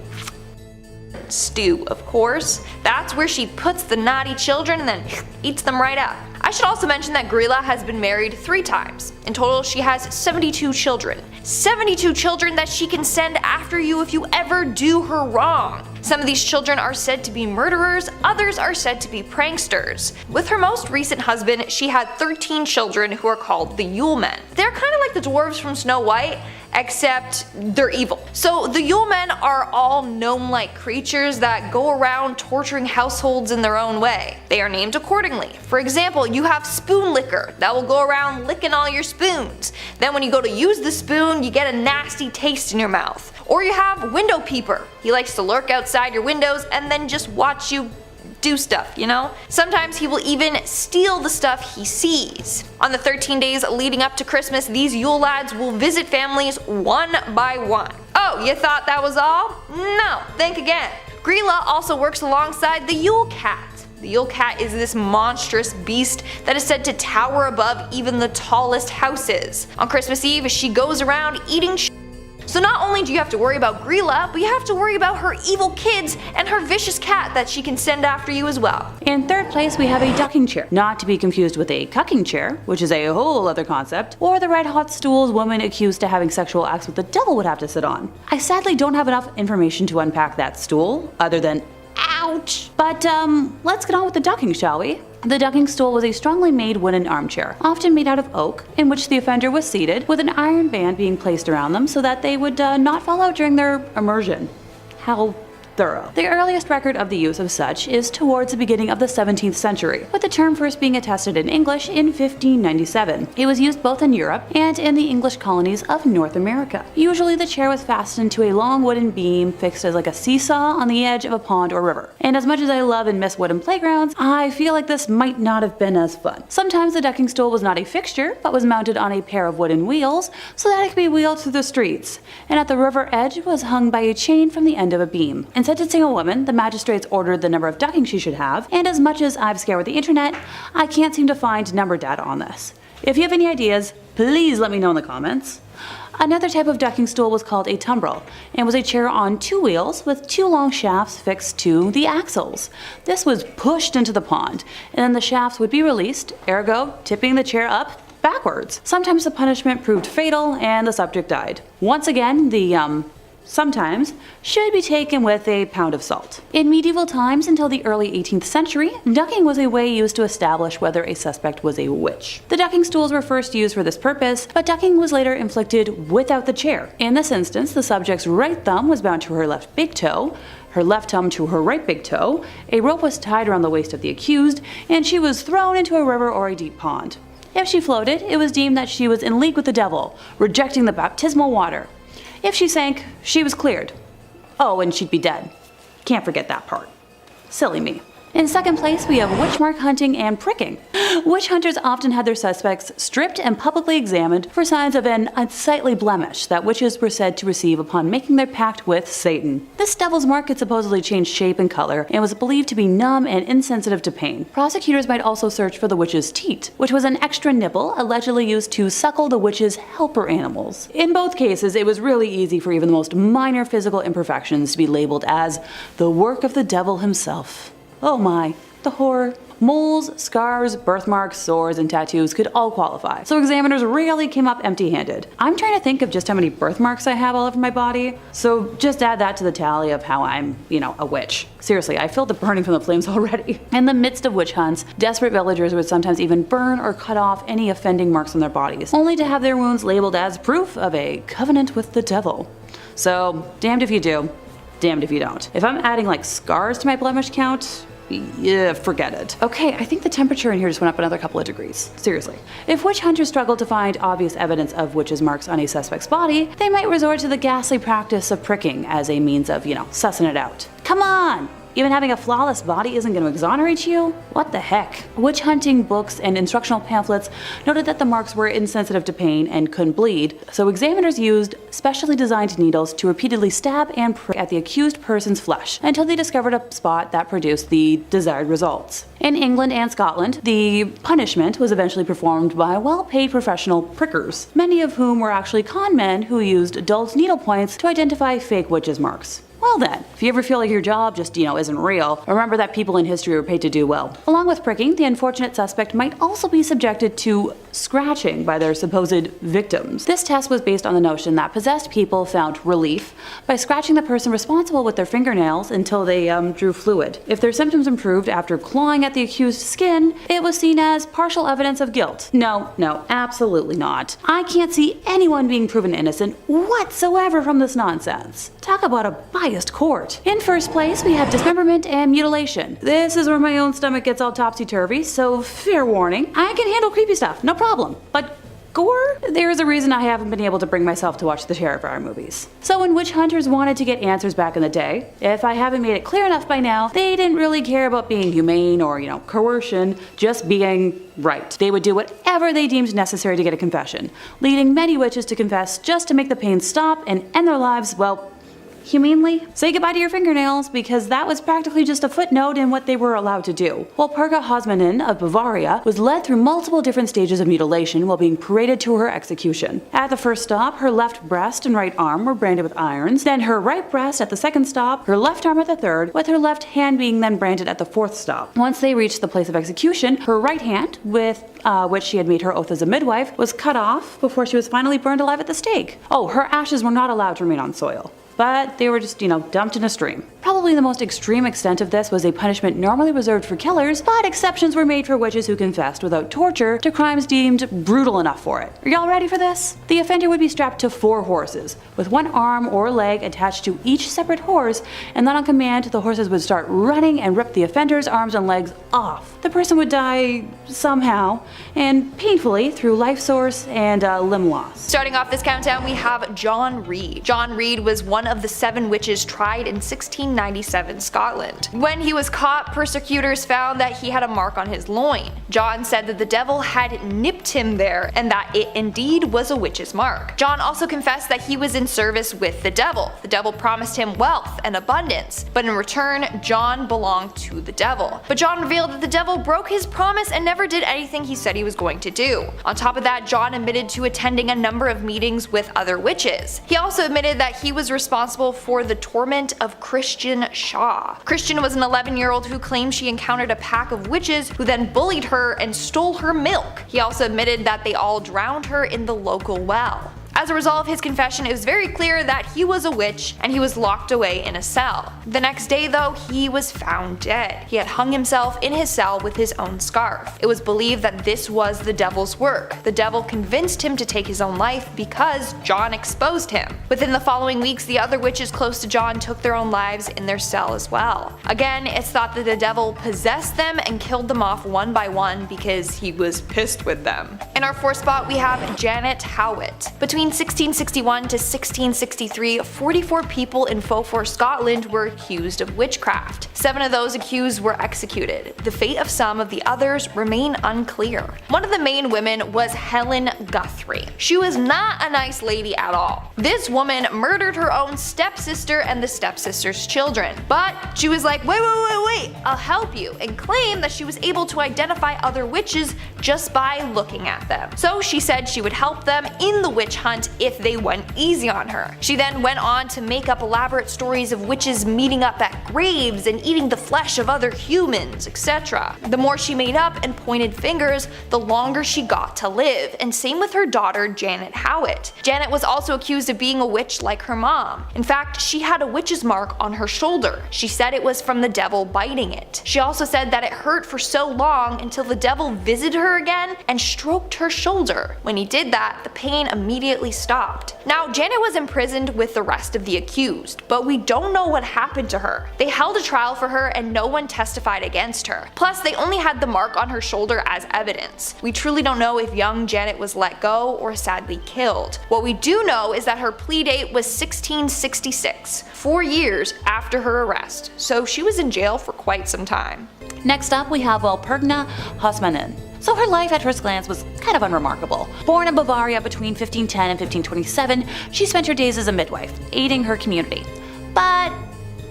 Stew, of course. That's where she puts the naughty children and then eats them right up. I should also mention that Grea has been married 3 times. In total, she has 72 children. 72 children that she can send after you if you ever do her wrong. Some of these children are said to be murderers, others are said to be pranksters. With her most recent husband, she had 13 children who are called the Yule Men. They're kind of like the dwarves from Snow White, except they're evil. So the Yule Men are all gnome-like creatures that go around torturing households in their own way. They are named accordingly. For example, you have Spoon Licker that will go around licking all your spoons. Then when you go to use the spoon, you get a nasty taste in your mouth. Or you have Window Peeper. He likes to lurk outside your windows and then just watch you do stuff, you know? Sometimes he will even steal the stuff he sees. On the 13 days leading up to Christmas, these Yule lads will visit families one by one. Oh, you thought that was all? No, think again. Grea also works alongside the Yule Cat. The Yule Cat is this monstrous beast that is said to tower above even the tallest houses. On Christmas Eve, she goes around eating So not only do you have to worry about Grea, but you have to worry about her evil kids and her vicious cat that she can send after you as well. In 3rd place, we have a ducking chair, not to be confused with a cucking chair, which is a whole other concept, or the red hot stools women accused of having sexual acts with the devil would have to sit on. I sadly don't have enough information to unpack that stool, other than ouch. But let's get on with the ducking, shall we? The ducking stool was a strongly made wooden armchair, often made out of oak, in which the offender was seated, with an iron band being placed around them so that they would not fall out during their immersion. How thorough. The earliest record of the use of such is towards the beginning of the 17th century, with the term first being attested in English in 1597. It was used both in Europe and in the English colonies of North America. Usually the chair was fastened to a long wooden beam fixed as like a seesaw on the edge of a pond or river. And as much as I love and miss wooden playgrounds, I feel like this might not have been as fun. Sometimes the ducking stool was not a fixture, but was mounted on a pair of wooden wheels so that it could be wheeled through the streets, and at the river edge was hung by a chain from the end of a beam. In sentencing a woman, the magistrates ordered the number of duckings she should have, and as much as I've scoured the internet, I can't seem to find number data on this. If you have any ideas, please let me know in the comments. Another type of ducking stool was called a tumbrel, and was a chair on 2 wheels with 2 long shafts fixed to the axles. This was pushed into the pond, and then the shafts would be released, ergo tipping the chair up backwards. Sometimes the punishment proved fatal and the subject died. Once again, the sometimes, should be taken with a pound of salt. In medieval times until the early 18th century, ducking was a way used to establish whether a suspect was a witch. The ducking stools were first used for this purpose, but ducking was later inflicted without the chair. In this instance, the subject's right thumb was bound to her left big toe, her left thumb to her right big toe, a rope was tied around the waist of the accused, and she was thrown into a river or a deep pond. If she floated, it was deemed that she was in league with the devil, rejecting the baptismal water. If she sank, she was cleared. Oh, and she'd be dead. Can't forget that part. Silly me. In second place, we have witch mark hunting and pricking. Witch hunters often had their suspects stripped and publicly examined for signs of an unsightly blemish that witches were said to receive upon making their pact with Satan. This devil's mark could supposedly change shape and color and was believed to be numb and insensitive to pain. Prosecutors might also search for the witch's teat, which was an extra nipple allegedly used to suckle the witch's helper animals. In both cases, it was really easy for even the most minor physical imperfections to be labeled as the work of the devil himself. Oh my, the horror. Moles, scars, birthmarks, sores, and tattoos could all qualify, so examiners rarely came up empty-handed. I'm trying to think of just how many birthmarks I have all over my body, so just add that to the tally of how I'm, a witch. Seriously, I feel the burning from the flames already. In the midst of witch hunts, desperate villagers would sometimes even burn or cut off any offending marks on their bodies, only to have their wounds labeled as proof of a covenant with the devil. So, damned if you do, damned if you don't. If I'm adding scars to my blemish count, yeah, forget it. Okay, I think the temperature in here just went up another couple of degrees. Seriously. If witch hunters struggle to find obvious evidence of witches' marks on a suspect's body, they might resort to the ghastly practice of pricking as a means of, sussing it out. Come on! Even having a flawless body isn't going to exonerate you? What the heck? Witch hunting books and instructional pamphlets noted that the marks were insensitive to pain and couldn't bleed, so examiners used specially designed needles to repeatedly stab and prick at the accused person's flesh until they discovered a spot that produced the desired results. In England and Scotland, the punishment was eventually performed by well-paid professional prickers, many of whom were actually con men who used dull needle points to identify fake witches' marks. Well then, if you ever feel like your job just, isn't real, remember that people in history were paid to do well. Along with pricking, the unfortunate suspect might also be subjected to scratching by their supposed victims. This test was based on the notion that possessed people found relief by scratching the person responsible with their fingernails until they drew fluid. If their symptoms improved after clawing at the accused's skin, it was seen as partial evidence of guilt. No, absolutely not. I can't see anyone being proven innocent whatsoever from this nonsense. Talk about a biased court. In first place, we have dismemberment and mutilation. This is where my own stomach gets all topsy-turvy, so fair warning. I can handle creepy stuff, no problem. But gore? There's a reason I haven't been able to bring myself to watch the Terrifier movies. So when witch hunters wanted to get answers back in the day, if I haven't made it clear enough by now, they didn't really care about being humane or, coercion, just being right. They would do whatever they deemed necessary to get a confession, leading many witches to confess just to make the pain stop and end their lives, humanely. Say goodbye to your fingernails, because that was practically just a footnote in what they were allowed to do. Walpurga Hosmanen of Bavaria was led through multiple different stages of mutilation while being paraded to her execution. At the first stop, her left breast and right arm were branded with irons, then her right breast at the second stop, her left arm at the third, with her left hand being then branded at the fourth stop. Once they reached the place of execution, her right hand, with which she had made her oath as a midwife, was cut off before she was finally burned alive at the stake. Oh, her ashes were not allowed to remain on soil, but they were just, dumped in a stream. Probably the most extreme extent of this was a punishment normally reserved for killers, but exceptions were made for witches who confessed without torture to crimes deemed brutal enough for it. Are y'all ready for this? The offender would be strapped to 4 horses, with one arm or leg attached to each separate horse, and then on command, the horses would start running and rip the offender's arms and legs off. The person would die somehow, and painfully through life source and limb loss. Starting off this countdown, we have John Reed. John Reed was one of the 7 witches tried in 1697 Scotland. When he was caught, persecutors found that he had a mark on his loin. John said that the devil had nipped him there and that it indeed was a witch's mark. John also confessed that he was in service with the devil. The devil promised him wealth and abundance, but in return, John belonged to the devil. But John revealed that the devil broke his promise and never did anything he said he was going to do. On top of that, John admitted to attending a number of meetings with other witches. He also admitted that he was responsible for the torment of Christian Shaw. Christian was an 11-year-old who claimed she encountered a pack of witches who then bullied her and stole her milk. He also admitted that they all drowned her in the local well. As a result of his confession, it was very clear that he was a witch and he was locked away in a cell. The next day though, he was found dead. He had hung himself in his cell with his own scarf. It was believed that this was the devil's work. The devil convinced him to take his own life because John exposed him. Within the following weeks, the other witches close to John took their own lives in their cell as well. Again, it's thought that the devil possessed them and killed them off one by one because he was pissed with them. In our fourth spot, we have Janet Howitt. Between 1661 to 1663, 44 people in Beaufort, Scotland were accused of witchcraft. 7 of those accused were executed. The fate of some of the others remain unclear. One of the main women was Helen Guthrie. She was not a nice lady at all. This woman murdered her own stepsister and the stepsister's children. But she was like, wait, I'll help you, and claimed that she was able to identify other witches just by looking at them. So she said she would help them in the witch hunt if they went easy on her. She then went on to make up elaborate stories of witches meeting up at graves and eating the flesh of other humans, etc. The more she made up and pointed fingers, the longer she got to live, and same with her daughter Janet Howitt. Janet was also accused of being a witch like her mom. In fact, she had a witch's mark on her shoulder. She said it was from the devil biting it. She also said that it hurt for so long until the devil visited her again and stroked her shoulder. When he did that, the pain immediately stopped. Now, Janet was imprisoned with the rest of the accused, but we don't know what happened to her. They held a trial for her and no one testified against her. Plus, they only had the mark on her shoulder as evidence. We truly don't know if young Janet was let go or sadly killed. What we do know is that her plea date was 1666, 4 years after her arrest, so she was in jail for quite some time. Next up, we have Walpurga Hosmanen. So her life at first glance was kind of unremarkable. Born in Bavaria between 1510 and 1527, she spent her days as a midwife, aiding her community. But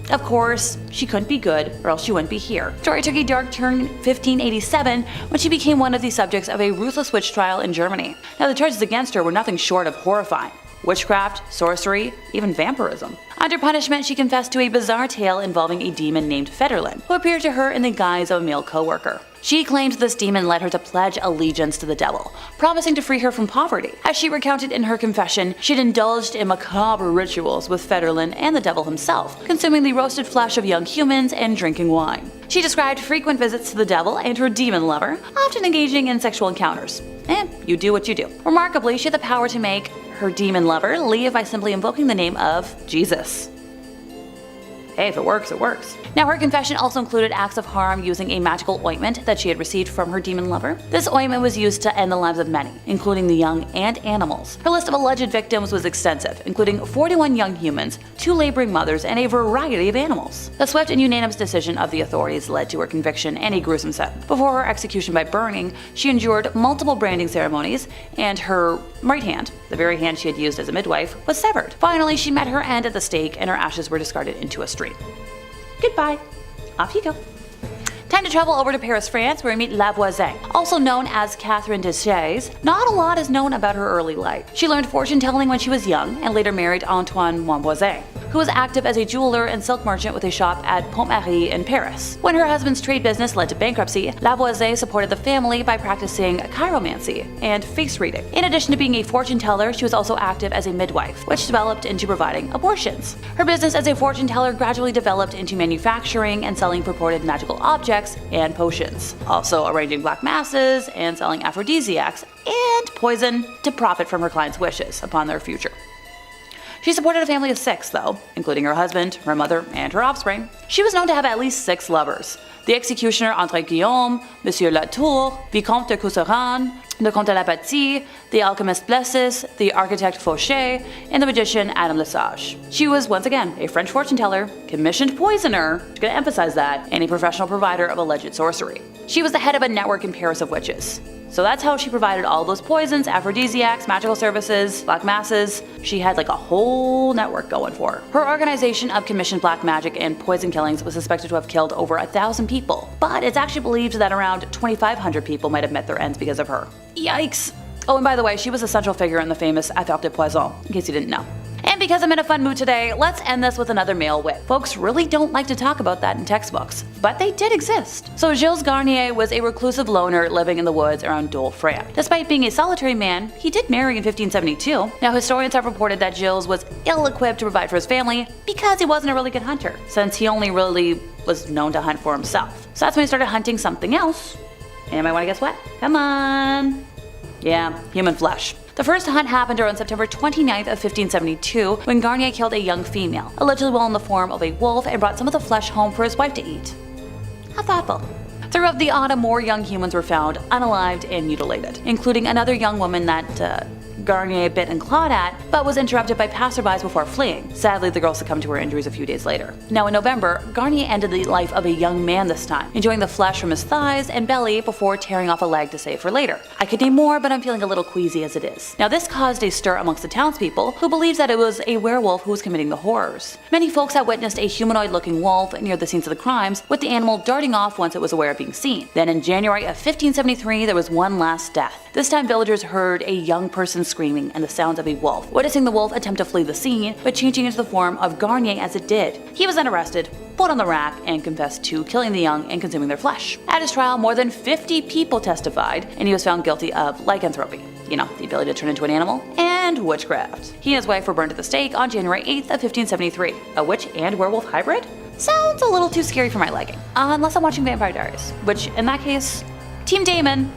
of course, she couldn't be good or else she wouldn't be here. The story took a dark turn in 1587 when she became one of the subjects of a ruthless witch trial in Germany. Now the charges against her were nothing short of horrifying. Witchcraft, sorcery, even vampirism. Under punishment, she confessed to a bizarre tale involving a demon named Federlin, who appeared to her in the guise of a male co-worker. She claimed this demon led her to pledge allegiance to the devil, promising to free her from poverty. As she recounted in her confession, she'd indulged in macabre rituals with Federlin and the devil himself, consuming the roasted flesh of young humans and drinking wine. She described frequent visits to the devil and her demon lover, often engaging in sexual encounters. You do what you do. Remarkably, she had the power to make her demon lover leave by simply invoking the name of Jesus. Hey, if it works, it works. Now, her confession also included acts of harm using a magical ointment that she had received from her demon lover. This ointment was used to end the lives of many, including the young and animals. Her list of alleged victims was extensive, including 41 young humans, 2 laboring mothers, and a variety of animals. The swift and unanimous decision of the authorities led to her conviction and a gruesome sentence. Before her execution by burning, she endured multiple branding ceremonies, and her right hand, the very hand she had used as a midwife, was severed. Finally, she met her end at the stake, and her ashes were discarded into a stream. Goodbye. Off you go. Time to travel over to Paris, France, where we meet Labrahua, also known as Catherine Deschays. Not a lot is known about her early life. She learned fortune telling when she was young and later married Antoine Montboisin, who was active as a jeweler and silk merchant with a shop at Pont-Marie in Paris. When her husband's trade business led to bankruptcy, Labrahua supported the family by practicing chiromancy and face reading. In addition to being a fortune teller, she was also active as a midwife, which developed into providing abortions. Her business as a fortune teller gradually developed into manufacturing and selling purported magical objects and potions, also arranging black masses and selling aphrodisiacs and poison to profit from her clients' wishes upon their future. She supported a family of 6, though, including her husband, her mother, and her offspring. She was known to have at least 6 lovers: the executioner André Guillaume, Monsieur Latour, Vicomte de Cousseran, the Comte de la Bâtie, the alchemist Blessis, the architect Fauché, and the magician Adam Lesage. She was, once again, a French fortune teller, commissioned poisoner, I'm going to emphasize that, and a professional provider of alleged sorcery. She was the head of a network in Paris of witches. So that's how she provided all those poisons, aphrodisiacs, magical services, black masses. She had like a whole network going for her. Her organization of commissioned black magic and poison killings was suspected to have killed over 1,000 people, but it's actually believed that around 2,500 people might have met their ends because of her. Yikes! Oh, and by the way, she was a central figure in the famous Affaire de Poison, in case you didn't know. And And because I'm in a fun mood today, let's end this with another male witch. Folks really don't like to talk about that in textbooks, but they did exist. So Gerald Gardner was a reclusive loner living in the woods around Stool. Despite being a solitary man, he did marry in 1572. Now historians have reported that Gilles was ill-equipped to provide for his family because he wasn't a really good hunter, since he only really was known to hunt for himself. So that's when he started hunting something else. Anybody want to guess what? Come on. Yeah, human flesh. The first hunt happened around September 29th of 1572 when Gardner killed a young female, allegedly while in the form of a wolf, and brought some of the flesh home for his wife to eat. How thoughtful. Throughout the autumn, more young humans were found unalived and mutilated, including another young woman that Gardner bit and clawed at, but was interrupted by passerbys before fleeing. Sadly, the girl succumbed to her injuries a few days later. Now in November, Gardner ended the life of a young man this time, enjoying the flesh from his thighs and belly before tearing off a leg to save for later. I could name more, but I'm feeling a little queasy as it is. Now this caused a stir amongst the townspeople, who believed that it was a werewolf who was committing the horrors. Many folks had witnessed a humanoid-looking wolf near the scenes of the crimes, with the animal darting off once it was aware of being seen. Then in January of 1573, there was one last death. This time villagers heard a young person screaming and the sounds of a wolf, witnessing the wolf attempt to flee the scene, but changing into the form of Gardner as it did. He was then arrested, put on the rack, and confessed to killing the young and consuming their flesh. At his trial, more than 50 people testified, and he was found guilty of lycanthropy, you know, the ability to turn into an animal, and witchcraft. He and his wife were burned at the stake on January 8th of 1573. A witch and werewolf hybrid? Sounds a little too scary for my liking, unless I'm watching Vampire Diaries, which in that case, Team Damon.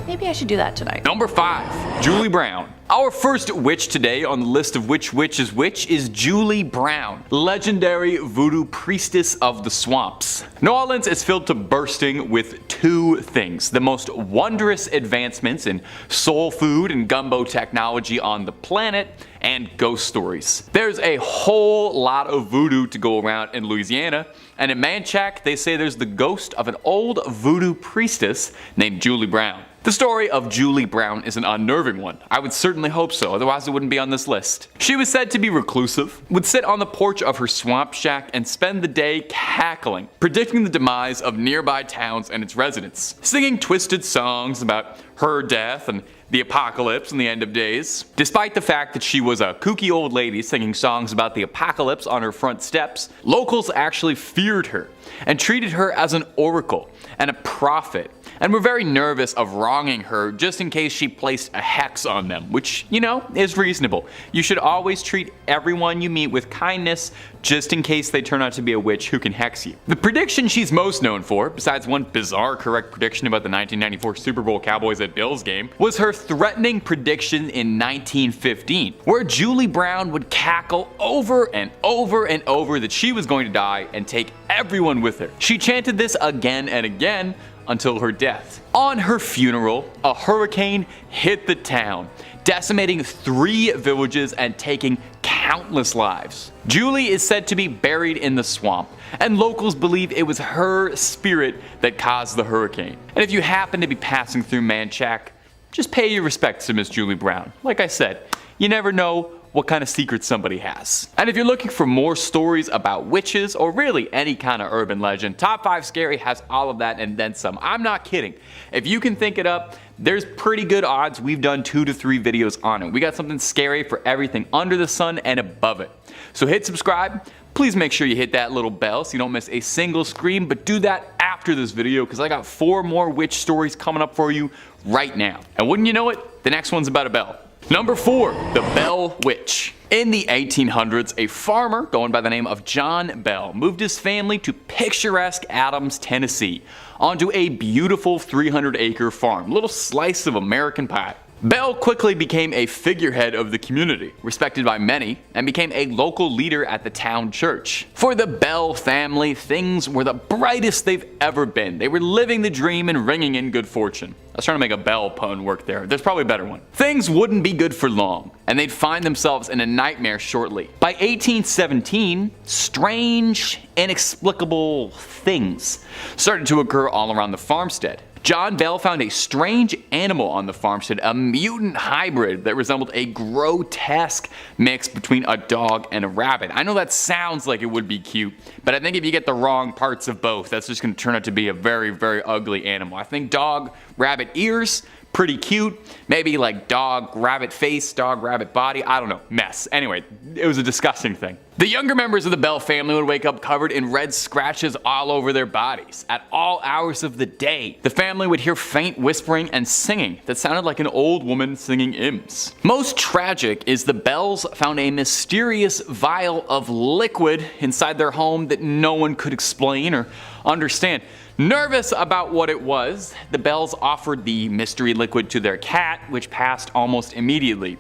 Maybe I should do that tonight. Number 5. Julie Brown. Our first witch today on the list of which witch is which is Julie Brown, legendary voodoo priestess of the swamps. New Orleans is filled to bursting with two things: the most wondrous advancements in soul food and gumbo technology on the planet, and ghost stories. There's a whole lot of voodoo to go around in Louisiana, and in Manchac they say there's the ghost of an old voodoo priestess named Julie Brown. The story of Julie Brown is an unnerving one. I would certainly hope so, otherwise it wouldn't be on this list. She was said to be reclusive, would sit on the porch of her swamp shack and spend the day cackling, predicting the demise of nearby towns and its residents, singing twisted songs about her death and the apocalypse and the end of days. Despite the fact that she was a kooky old lady singing songs about the apocalypse on her front steps, locals actually feared her and treated her as an oracle and a prophet, and were very nervous of wronging her just in case she placed a hex on them, which, you know, is reasonable. You should always treat everyone you meet with kindness just in case they turn out to be a witch who can hex you. The prediction she's most known for, besides one bizarre correct prediction about the 1994 Super Bowl Cowboys at Bills game, was her threatening prediction in 1915, where Julie Brown would cackle over and over and over that she was going to die and take everyone with her. She chanted this again and again until her death. On her funeral, a hurricane hit the town, decimating 3 villages and taking countless lives. Julie is said to be buried in the swamp, and locals believe it was her spirit that caused the hurricane. And if you happen to be passing through Manchac, just pay your respects to Miss Julie Brown. Like I said, you never know what kind of secrets somebody has. And if you're looking for more stories about witches, or really any kind of urban legend, Top 5 Scary has all of that and then some. I'm not kidding. If you can think it up, there's pretty good odds we've done 2 to 3 videos on it. We got something scary for everything under the sun and above it. So hit subscribe. Please make sure you hit that little bell so you don't miss a single scream, but do that after this video because I got 4 more witch stories coming up for you right now. And wouldn't you know it, the next one's about a bell. Number 4, the Bell Witch. In the 1800s, a farmer going by the name of John Bell moved his family to picturesque Adams, Tennessee, onto a beautiful 300-acre farm, little slice of American pie. Bell quickly became a figurehead of the community, respected by many, and became a local leader at the town church. For the Bell family, things were the brightest they've ever been. They were living the dream and ringing in good fortune. I was trying to make a Bell pun work there. There's probably a better one. Things wouldn't be good for long, and they'd find themselves in a nightmare shortly. By 1817, strange, inexplicable things started to occur all around the farmstead. John Bell found a strange animal on the farmstead, a mutant hybrid that resembled a grotesque mix between a dog and a rabbit. I know that sounds like it would be cute, but I think if you get the wrong parts of both, that's just going to turn out to be a very, very ugly animal. I think dog, rabbit ears, pretty cute. Maybe like dog, rabbit face, dog, rabbit body. I don't know. Mess. Anyway, it was a disgusting thing. The younger members of the Bell family would wake up covered in red scratches all over their bodies. At all hours of the day, the family would hear faint whispering and singing that sounded like an old woman singing hymns. Most tragic is the Bells found a mysterious vial of liquid inside their home that no one could explain or understand. Nervous about what it was, the Bells offered the mystery liquid to their cat, which passed almost immediately.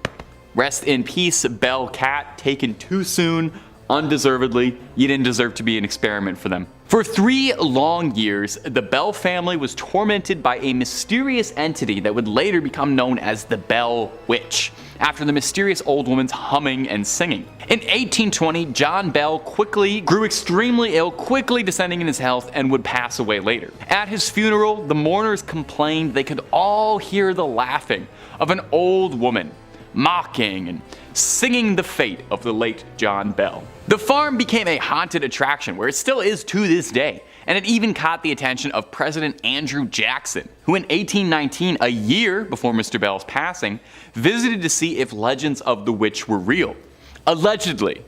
Rest in peace, Bell cat, taken too soon, undeservedly. You didn't deserve to be an experiment for them. For 3 long years, the Bell family was tormented by a mysterious entity that would later become known as the Bell Witch, after the mysterious old woman's humming and singing. In 1820, John Bell quickly grew extremely ill, quickly descending in his health, and would pass away later. At his funeral, the mourners complained they could all hear the laughing of an old woman, mocking and singing the fate of the late John Bell. The farm became a haunted attraction, where it still is to this day, and it even caught the attention of President Andrew Jackson, who in 1819, a year before Mr. Bell's passing, visited to see if legends of the witch were real. Allegedly.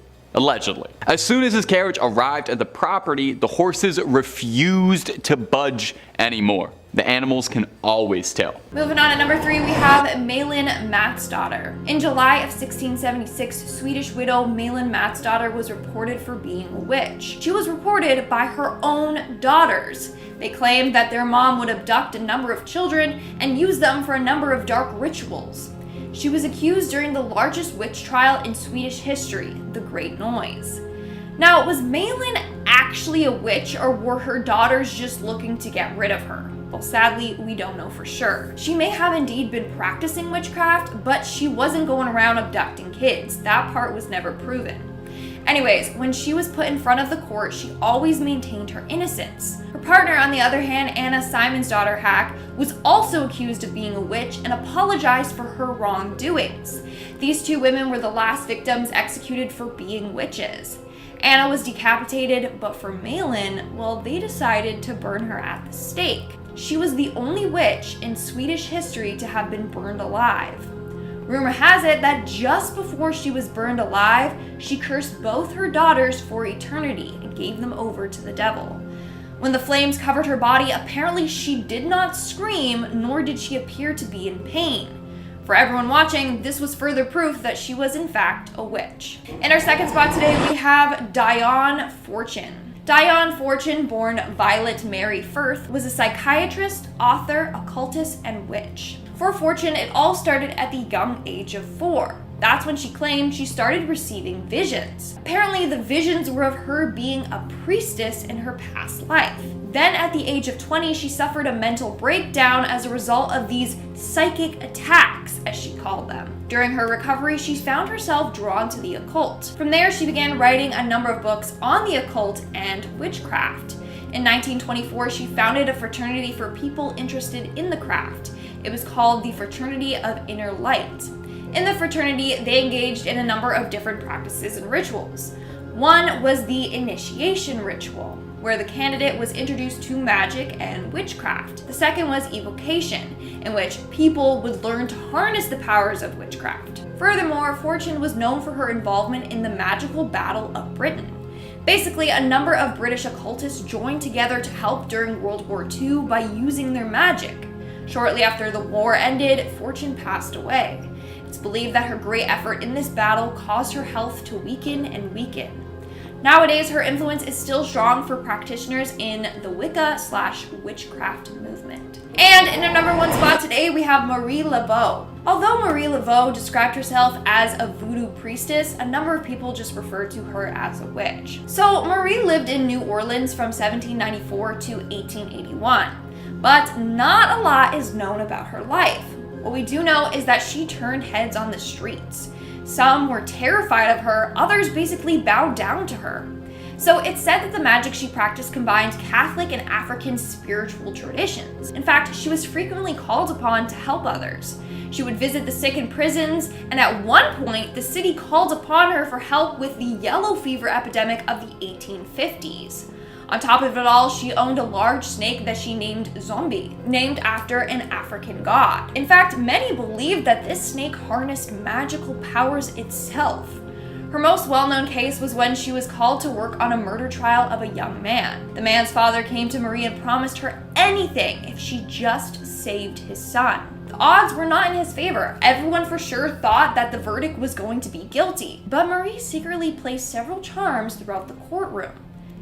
As soon as his carriage arrived at the property, the horses refused to budge anymore. The animals can always tell. Moving on to number 3, we have Malin Matsdotter. In July of 1676, Swedish widow Malin Matsdotter was reported for being a witch. She was reported by her own daughters. They claimed that their mom would abduct a number of children and use them for a number of dark rituals. She was accused during the largest witch trial in Swedish history, the Great Noise. Now, was Malin actually a witch, or were her daughters just looking to get rid of her? Well, sadly, we don't know for sure. She may have indeed been practicing witchcraft, but she wasn't going around abducting kids. That part was never proven. Anyways, when she was put in front of the court, she always maintained her innocence. Her partner, on the other hand, Anna Simonsdottir Hack, was also accused of being a witch and apologized for her wrongdoings. These 2 women were the last victims executed for being witches. Anna was decapitated, but for Malin, well, they decided to burn her at the stake. She was the only witch in Swedish history to have been burned alive. Rumor has it that just before she was burned alive, she cursed both her daughters for eternity and gave them over to the devil. When the flames covered her body, apparently she did not scream, nor did she appear to be in pain. For everyone watching, this was further proof that she was in fact a witch. In our second spot today, we have Dion Fortune. Dion Fortune, born Violet Mary Firth, was a psychiatrist, author, occultist, and witch. For Fortune, it all started at the young age of 4. That's when she claimed she started receiving visions. Apparently, the visions were of her being a priestess in her past life. Then at the age of 20, she suffered a mental breakdown as a result of these psychic attacks, as she called them. During her recovery, she found herself drawn to the occult. From there, she began writing a number of books on the occult and witchcraft. In 1924, she founded a fraternity for people interested in the craft. It was called the Fraternity of Inner Light. In the fraternity, they engaged in a number of different practices and rituals. One was the initiation ritual, where the candidate was introduced to magic and witchcraft. The second was evocation, in which people would learn to harness the powers of witchcraft. Furthermore, Fortune was known for her involvement in the magical Battle of Britain. Basically, a number of British occultists joined together to help during World War II by using their magic. Shortly after the war ended, Fortune passed away. It's believed that her great effort in this battle caused her health to weaken and weaken. Nowadays, her influence is still strong for practitioners in the Wicca/witchcraft movement. And in our number 1 spot today, we have Marie Laveau. Although Marie Laveau described herself as a voodoo priestess, a number of people just referred to her as a witch. So Marie lived in New Orleans from 1794 to 1881, but not a lot is known about her life. What we do know is that she turned heads on the streets. Some were terrified of her, others basically bowed down to her. So it's said that the magic she practiced combined Catholic and African spiritual traditions. In fact, she was frequently called upon to help others. She would visit the sick in prisons, and at one point, the city called upon her for help with the yellow fever epidemic of the 1850s. On top of it all, she owned a large snake that she named Zombie, named after an African god. In fact, many believed that this snake harnessed magical powers itself. Her most well-known case was when she was called to work on a murder trial of a young man. The man's father came to Marie and promised her anything if she just saved his son. The odds were not in his favor. Everyone for sure thought that the verdict was going to be guilty, but Marie secretly placed several charms throughout the courtroom.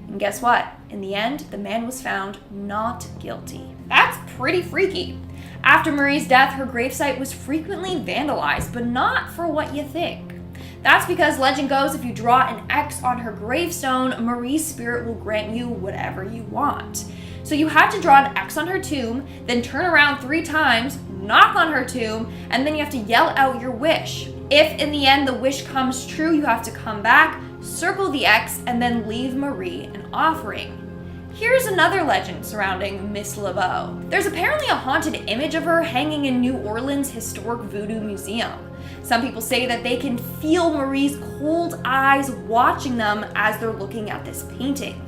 And guess what? In the end, the man was found not guilty. That's pretty freaky. After Marie's death, her gravesite was frequently vandalized, but not for what you think. That's because legend goes if you draw an X on her gravestone, Marie's spirit will grant you whatever you want. So you had to draw an X on her tomb, then turn around 3 times, knock on her tomb, and then you have to yell out your wish. If in the end the wish comes true, you have to come back, circle the X, and then leave Marie an offering. Here's another legend surrounding Miss LeBeau. There's apparently a haunted image of her hanging in New Orleans' historic voodoo museum. Some people say that they can feel Marie's cold eyes watching them as they're looking at this painting.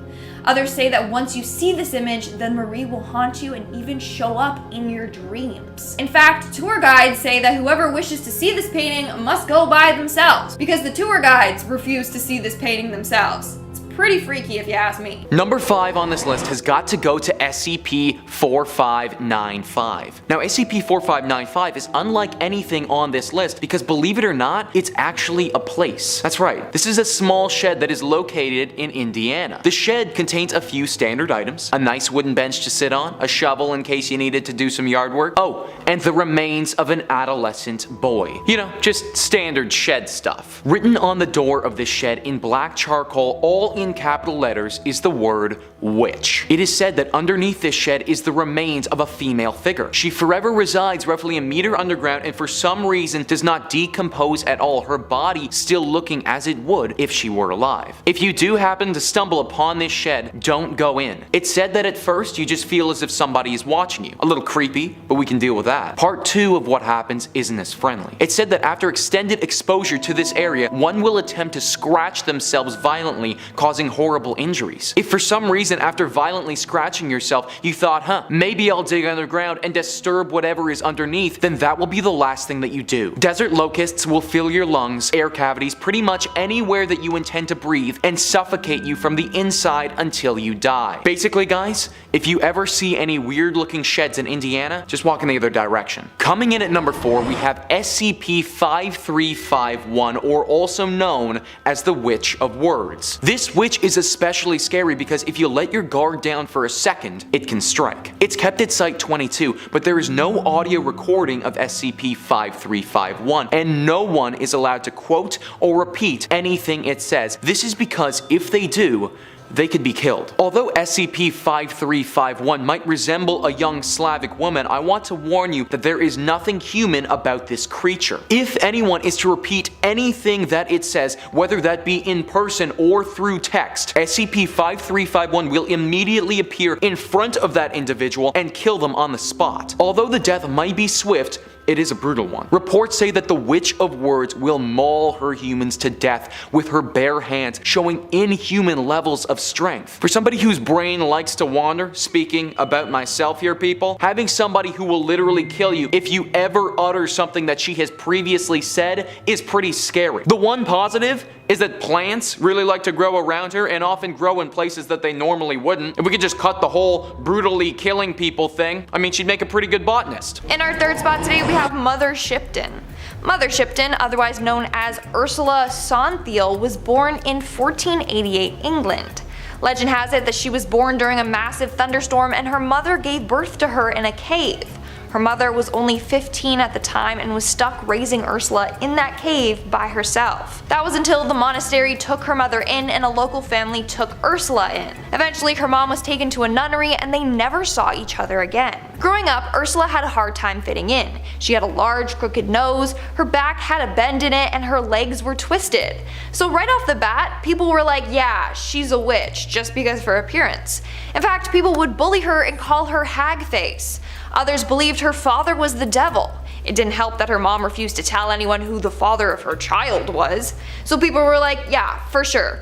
Others say that once you see this image, then Marie will haunt you and even show up in your dreams. In fact, tour guides say that whoever wishes to see this painting must go by themselves, because the tour guides refuse to see this painting themselves. Pretty freaky if you ask me. Number 5 on this list has got to go to SCP-4595. Now SCP-4595 is unlike anything on this list because, believe it or not, it's actually a place. That's right, this is a small shed that is located in Indiana. The shed contains a few standard items, a nice wooden bench to sit on, a shovel in case you needed to do some yard work, oh, and the remains of an adolescent boy. You know, just standard shed stuff. Written on the door of this shed in black charcoal, all in capital letters, is the word witch. It is said that underneath this shed is the remains of a female figure. She forever resides roughly a meter underground and for some reason does not decompose at all, her body still looking as it would if she were alive. If you do happen to stumble upon this shed, don't go in. It's said that at first you just feel as if somebody is watching you. A little creepy, but we can deal with that. Part 2 of what happens isn't as friendly. It's said that after extended exposure to this area, one will attempt to scratch themselves violently, causing horrible injuries. If for some reason after violently scratching yourself you thought, maybe I'll dig underground and disturb whatever is underneath, then that will be the last thing that you do. Desert locusts will fill your lungs, air cavities, pretty much anywhere that you intend to breathe, and suffocate you from the inside until you die. Basically guys, if you ever see any weird looking sheds in Indiana, just walk in the other direction. Coming in at number 4, we have SCP-5351, or also known as the Witch of Words. This witch is especially scary because if you let your guard down for a second, it can strike. It's kept at Site 22, but there is no audio recording of SCP-5351, and no one is allowed to quote or repeat anything it says. This is because if they do, they could be killed. Although SCP-5351 might resemble a young Slavic woman, I want to warn you that there is nothing human about this creature. If anyone is to repeat anything that it says, whether that be in person or through text, SCP-5351 will immediately appear in front of that individual and kill them on the spot. Although the death might be swift, it is a brutal one. Reports say that the Witch of Words will maul her humans to death with her bare hands, showing inhuman levels of strength. For somebody whose brain likes to wander, speaking about myself here people, having somebody who will literally kill you if you ever utter something that she has previously said is pretty scary. The one positive is that plants really like to grow around her and often grow in places that they normally wouldn't. If we could just cut the whole brutally killing people thing, I mean, she'd make a pretty good botanist. In our 3rd spot today, we have Mother Shipton. Mother Shipton, otherwise known as Ursula Sonthiel, was born in 1488 England. Legend has it that she was born during a massive thunderstorm and her mother gave birth to her in a cave. Her mother was only 15 at the time and was stuck raising Ursula in that cave by herself. That was until the monastery took her mother in and a local family took Ursula in. Eventually her mom was taken to a nunnery and they never saw each other again. Growing up, Ursula had a hard time fitting in. She had a large crooked nose, her back had a bend in it, and her legs were twisted. So right off the bat, people were like, yeah, she's a witch, just because of her appearance. In fact, people would bully her and call her hag face. Others believed her father was the devil. It didn't help that her mom refused to tell anyone who the father of her child was. So people were like, yeah, for sure.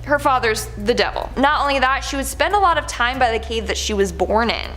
her father's the devil. Not only that, she would spend a lot of time by the cave that she was born in.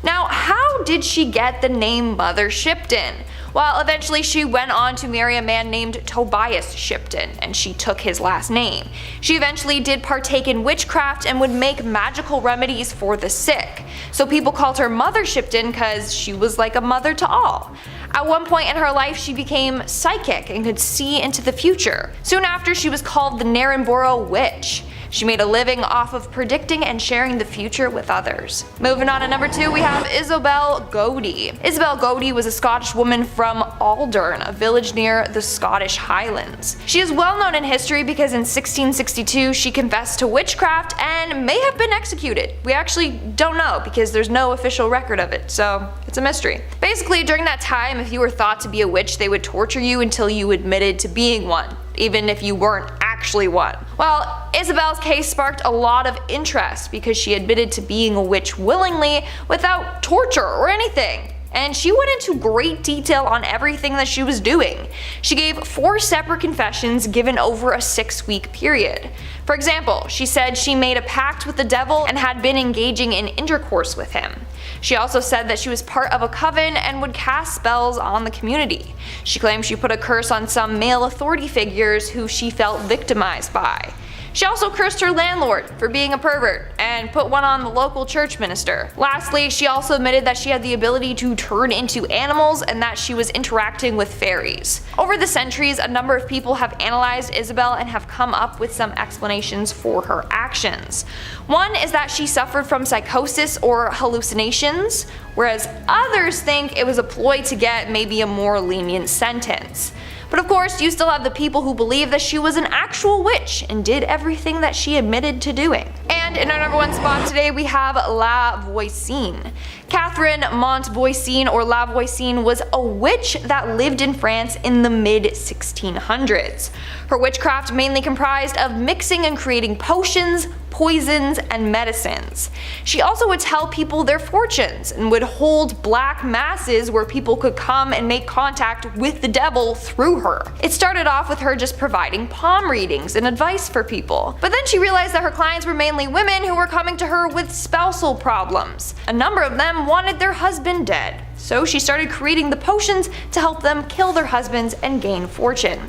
Now, how did she get the name Mother Shipton? Well, eventually she went on to marry a man named Tobias Shipton, and she took his last name. She eventually did partake in witchcraft and would make magical remedies for the sick. So people called her Mother Shipton because she was like a mother to all. At one point in her life, she became psychic and could see into the future. Soon after, she was called the Narrabeen Witch. She made a living off of predicting and sharing the future with others. Moving on to number 2, we have Isabel Godey. Isabel Godey was a Scottish woman from Aldern, a village near the Scottish Highlands. She is well known in history because in 1662 she confessed to witchcraft and may have been executed. We actually don't know because there's no official record of it, so it's a mystery. Basically, during that time, if you were thought to be a witch, they would torture you until you admitted to being one, even if you weren't actually one. Well, Isabel's case sparked a lot of interest because she admitted to being a witch willingly without torture or anything. And she went into great detail on everything that she was doing. She gave 4 separate confessions given over a 6-week period. For example, she said she made a pact with the devil and had been engaging in intercourse with him. She also said that she was part of a coven and would cast spells on the community. She claimed she put a curse on some male authority figures who she felt victimized by. She also cursed her landlord for being a pervert and put one on the local church minister. Lastly, she also admitted that she had the ability to turn into animals and that she was interacting with fairies. Over the centuries, a number of people have analyzed Isabel and have come up with some explanations for her actions. One is that she suffered from psychosis or hallucinations, whereas others think it was a ploy to get maybe a more lenient sentence. But of course, you still have the people who believe that she was an actual witch and did everything that she admitted to doing. And in our number 1 spot today, we have La Voisin. Catherine Montvoisin, or La Voisin, was a witch that lived in France in the mid-1600s. Her witchcraft mainly comprised of mixing and creating potions, poisons, and medicines. She also would tell people their fortunes and would hold black masses where people could come and make contact with the devil through her. It started off with her just providing palm readings and advice for people, but then she realized that her clients were mainly women who were coming to her with spousal problems. A number of them wanted their husband dead, so she started creating the potions to help them kill their husbands and gain fortune.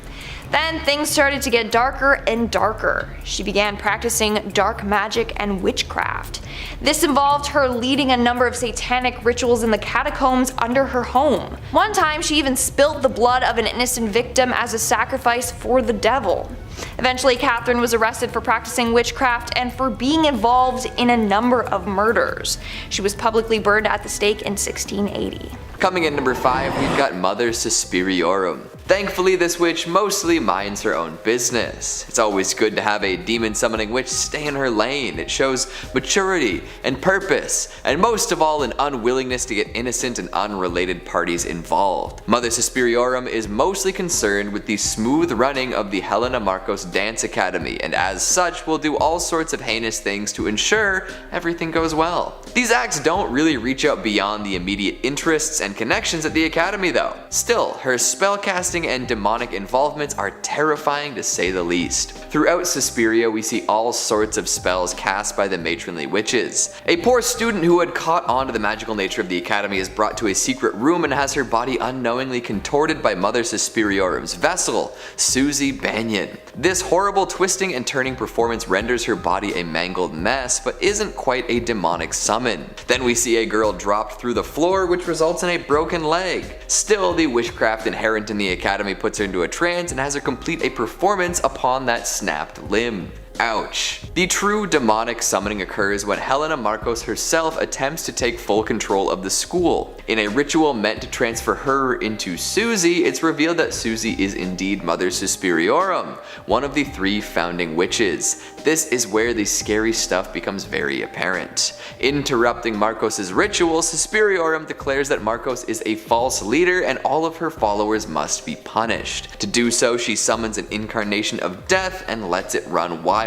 Then things started to get darker and darker. She began practicing dark magic and witchcraft. This involved her leading a number of satanic rituals in the catacombs under her home. One time she even spilt the blood of an innocent victim as a sacrifice for the devil. Eventually, Catherine was arrested for practicing witchcraft and for being involved in a number of murders. She was publicly burned at the stake in 1680. Coming in number 5, we've got Mother Suspiriorum. Thankfully, this witch mostly minds her own business. It's always good to have a demon summoning witch stay in her lane. It shows maturity and purpose, and most of all, an unwillingness to get innocent and unrelated parties involved. Mother Suspiriorum is mostly concerned with the smooth running of the Helena Marcos Dance Academy, and as such will do all sorts of heinous things to ensure everything goes well. These acts don't really reach out beyond the immediate interests and connections at the academy though. Still, her spellcasting and demonic involvements are terrifying to say the least. Throughout Suspiria, we see all sorts of spells cast by the matronly witches. A poor student who had caught on to the magical nature of the academy is brought to a secret room and has her body unknowingly contorted by Mother Suspiriorum's vessel, Susie Banyan. This horrible twisting and turning performance renders her body a mangled mess, but isn't quite a demonic summon. Then we see a girl dropped through the floor, which results in a broken leg. Still, the witchcraft inherent in the academy puts her into a trance and has her complete a performance upon that snapped limb. Ouch. The true demonic summoning occurs when Helena Marcos herself attempts to take full control of the school. In a ritual meant to transfer her into Susie, it's revealed that Susie is indeed Mother Suspiriorum, one of the 3 founding witches. This is where the scary stuff becomes very apparent. Interrupting Marcos' ritual, Suspiriorum declares that Marcos is a false leader and all of her followers must be punished. To do so, she summons an incarnation of death and lets it run wild.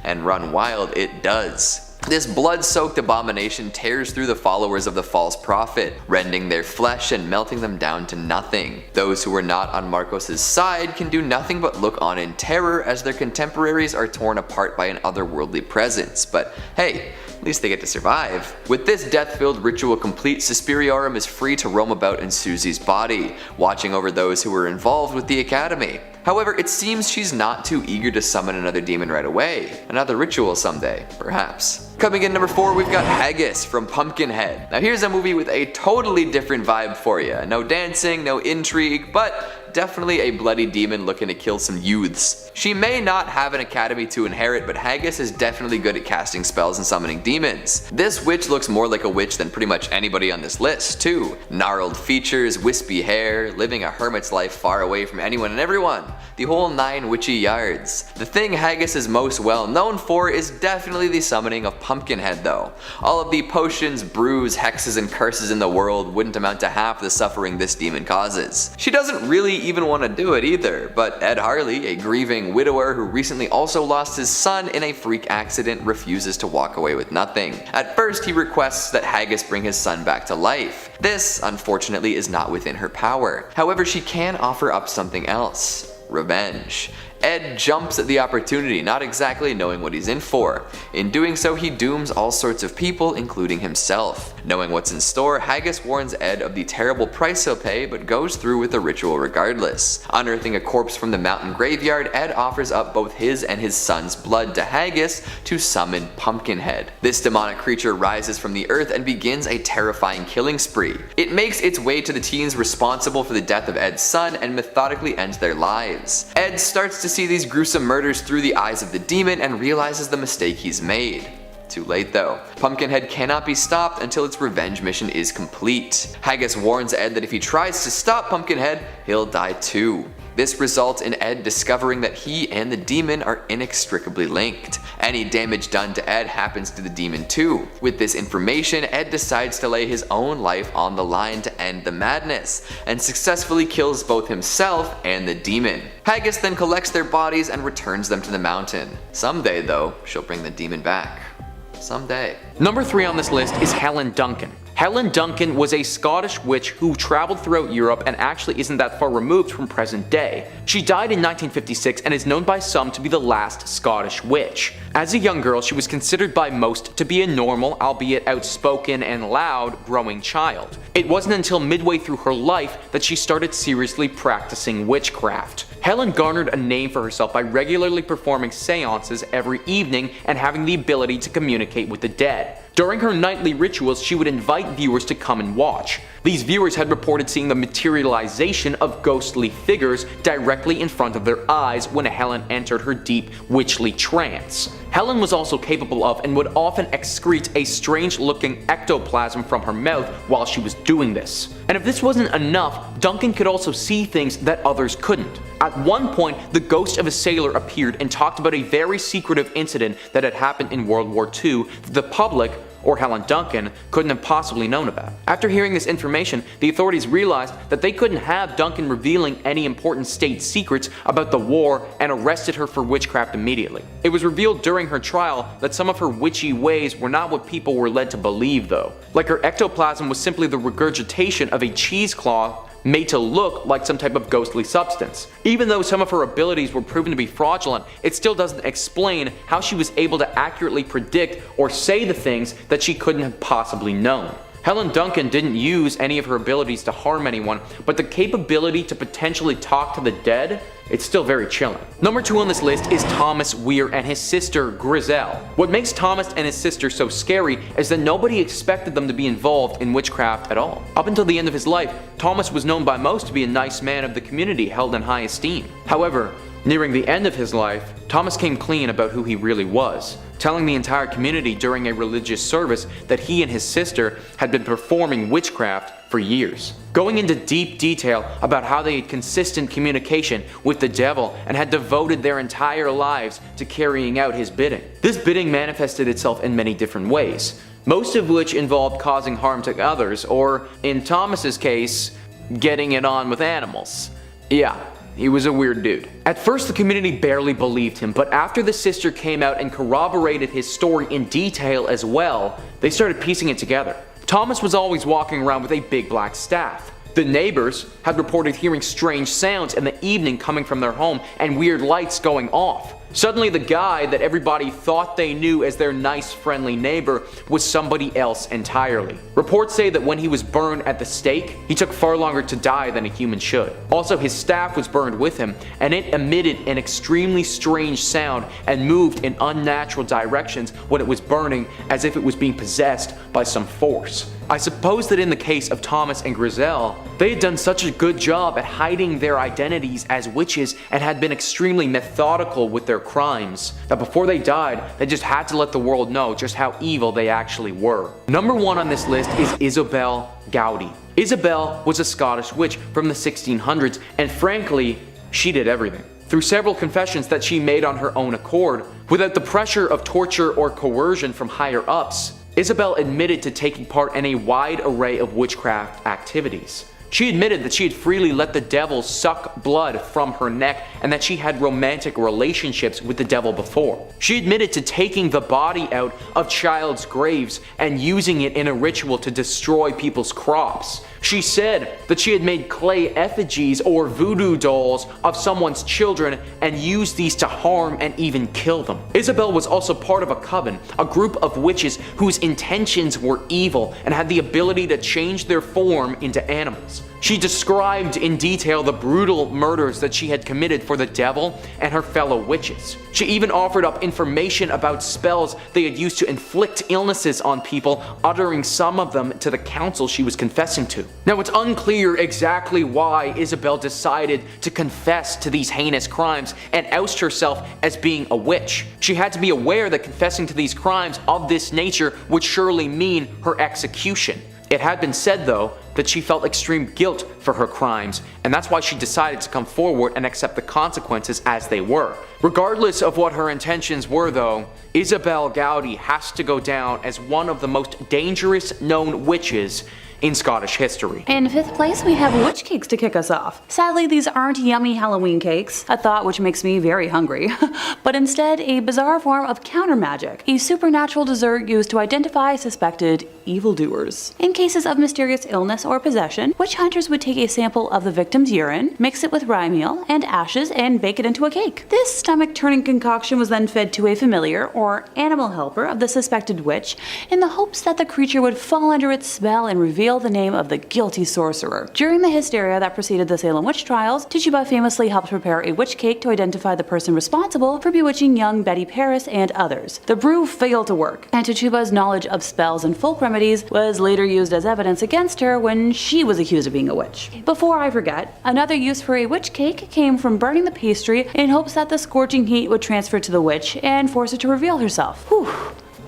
And run wild it does. This blood-soaked abomination tears through the followers of the false prophet, rending their flesh and melting them down to nothing. Those who were not on Marcos' side can do nothing but look on in terror as their contemporaries are torn apart by an otherworldly presence, but hey, at least they get to survive. With this death-filled ritual complete, Suspiriorum is free to roam about in Susie's body, watching over those who were involved with the academy. However, it seems she's not too eager to summon another demon right away. Another ritual someday, perhaps. Coming in number 4, we've got Haggis from Pumpkinhead. Now here's a movie with a totally different vibe for you. No dancing, no intrigue, but definitely a bloody demon looking to kill some youths. She may not have an academy to inherit, but Haggis is definitely good at casting spells and summoning demons. This witch looks more like a witch than pretty much anybody on this list, too. Gnarled features, wispy hair, living a hermit's life far away from anyone and everyone. The whole 9 witchy yards. The thing Haggis is most well known for is definitely the summoning of Pumpkinhead though. All of the potions, brews, hexes, and curses in the world wouldn't amount to half the suffering this demon causes. She doesn't really even want to do it either, but Ed Harley, a grieving widower who recently also lost his son in a freak accident, refuses to walk away with nothing. At first, he requests that Haggis bring his son back to life. This, unfortunately, is not within her power. However, she can offer up something else. Revenge. Ed jumps at the opportunity, not exactly knowing what he's in for. In doing so, he dooms all sorts of people, including himself. Knowing what's in store, Haggis warns Ed of the terrible price he'll pay, but goes through with the ritual regardless. Unearthing a corpse from the mountain graveyard, Ed offers up both his and his son's blood to Haggis to summon Pumpkinhead. This demonic creature rises from the earth and begins a terrifying killing spree. It makes its way to the teens responsible for the death of Ed's son and methodically ends their lives. Ed starts to see these gruesome murders through the eyes of the demon and realizes the mistake he's made. Too late though. Pumpkinhead cannot be stopped until its revenge mission is complete. Haggis warns Ed that if he tries to stop Pumpkinhead, he'll die too. This results in Ed discovering that he and the demon are inextricably linked. Any damage done to Ed happens to the demon too. With this information, Ed decides to lay his own life on the line to end the madness, and successfully kills both himself and the demon. Haggis then collects their bodies and returns them to the mountain. Someday though, she'll bring the demon back. Someday. Number 3 on this list is Helen Duncan. Helen Duncan was a Scottish witch who traveled throughout Europe and actually isn't that far removed from present day. She died in 1956 and is known by some to be the last Scottish witch. As a young girl, she was considered by most to be a normal, albeit outspoken and loud, growing child. It wasn't until midway through her life that she started seriously practicing witchcraft. Helen garnered a name for herself by regularly performing seances every evening and having the ability to communicate with the dead. During her nightly rituals, she would invite viewers to come and watch. These viewers had reported seeing the materialization of ghostly figures directly in front of their eyes when Helen entered her deep witchly trance. Helen was also capable of and would often excrete a strange-looking ectoplasm from her mouth while she was doing this. And if this wasn't enough, Duncan could also see things that others couldn't. At one point, the ghost of a sailor appeared and talked about a very secretive incident that had happened in World War II that the public, or Helen Duncan, couldn't have possibly known about. After hearing this information, the authorities realized that they couldn't have Duncan revealing any important state secrets about the war and arrested her for witchcraft immediately. It was revealed during her trial that some of her witchy ways were not what people were led to believe though. Like her ectoplasm was simply the regurgitation of a cheesecloth made to look like some type of ghostly substance. Even though some of her abilities were proven to be fraudulent, it still doesn't explain how she was able to accurately predict or say the things that she couldn't have possibly known. Helen Duncan didn't use any of her abilities to harm anyone, but the capability to potentially talk to the dead, it's still very chilling. Number 2 on this list is Thomas Weir and his sister Grizel. What makes Thomas and his sister so scary is that nobody expected them to be involved in witchcraft at all. Up until the end of his life, Thomas was known by most to be a nice man of the community held in high esteem. However, nearing the end of his life, Thomas came clean about who he really was, telling the entire community during a religious service that he and his sister had been performing witchcraft for years, going into deep detail about how they had consistent communication with the devil and had devoted their entire lives to carrying out his bidding. This bidding manifested itself in many different ways, most of which involved causing harm to others, or in Thomas's case, getting it on with animals. Yeah, he was a weird dude. At first the community barely believed him, but after the sister came out and corroborated his story in detail as well, they started piecing it together. Thomas was always walking around with a big black staff. The neighbors had reported hearing strange sounds in the evening coming from their home and weird lights going off. Suddenly the guy that everybody thought they knew as their nice friendly neighbor was somebody else entirely. Reports say that when he was burned at the stake, he took far longer to die than a human should. Also, his staff was burned with him, and it emitted an extremely strange sound and moved in unnatural directions when it was burning, as if it was being possessed by some force. I suppose that in the case of Thomas and Griselle, they had done such a good job at hiding their identities as witches and had been extremely methodical with their crimes, that before they died, they just had to let the world know just how evil they actually were. Number 1 on this list is Isabel Gowdy. Isabel was a Scottish witch from the 1600s, and frankly, she did everything. Through several confessions that she made on her own accord, without the pressure of torture or coercion from higher ups, Isabel admitted to taking part in a wide array of witchcraft activities. She admitted that she had freely let the devil suck blood from her neck and that she had romantic relationships with the devil before. She admitted to taking the body out of child's graves and using it in a ritual to destroy people's crops. She said that she had made clay effigies or voodoo dolls of someone's children and used these to harm and even kill them. Isabel was also part of a coven, a group of witches whose intentions were evil and had the ability to change their form into animals. She described in detail the brutal murders that she had committed for the devil and her fellow witches. She even offered up information about spells they had used to inflict illnesses on people, uttering some of them to the council she was confessing to. Now, it's unclear exactly why Isabel decided to confess to these heinous crimes and oust herself as being a witch. She had to be aware that confessing to these crimes of this nature would surely mean her execution. It had been said, though, that she felt extreme guilt for her crimes, and that's why she decided to come forward and accept the consequences as they were. Regardless of what her intentions were, though, Isabel Gowdy has to go down as one of the most dangerous known witches in Scottish history. In 5th place, we have witch cakes to kick us off. Sadly, these aren't yummy Halloween cakes, a thought which makes me very hungry, but instead a bizarre form of counter magic, a supernatural dessert used to identify suspected evildoers. In cases of mysterious illness or possession, witch hunters would take a sample of the victim's urine, mix it with rye meal and ashes, and bake it into a cake. This stomach-turning concoction was then fed to a familiar or animal helper of the suspected witch in the hopes that the creature would fall under its spell and reveal the name of the guilty sorcerer. During the hysteria that preceded the Salem witch trials, Tatuba famously helped prepare a witch cake to identify the person responsible for bewitching young Betty Paris and others. The brew failed to work, and Tatuba's knowledge of spells and folk remedies was later used as evidence against her when she was accused of being a witch. Before I forget, another use for a witch cake came from burning the pastry in hopes that the scorching heat would transfer to the witch and force her to reveal herself. Whew.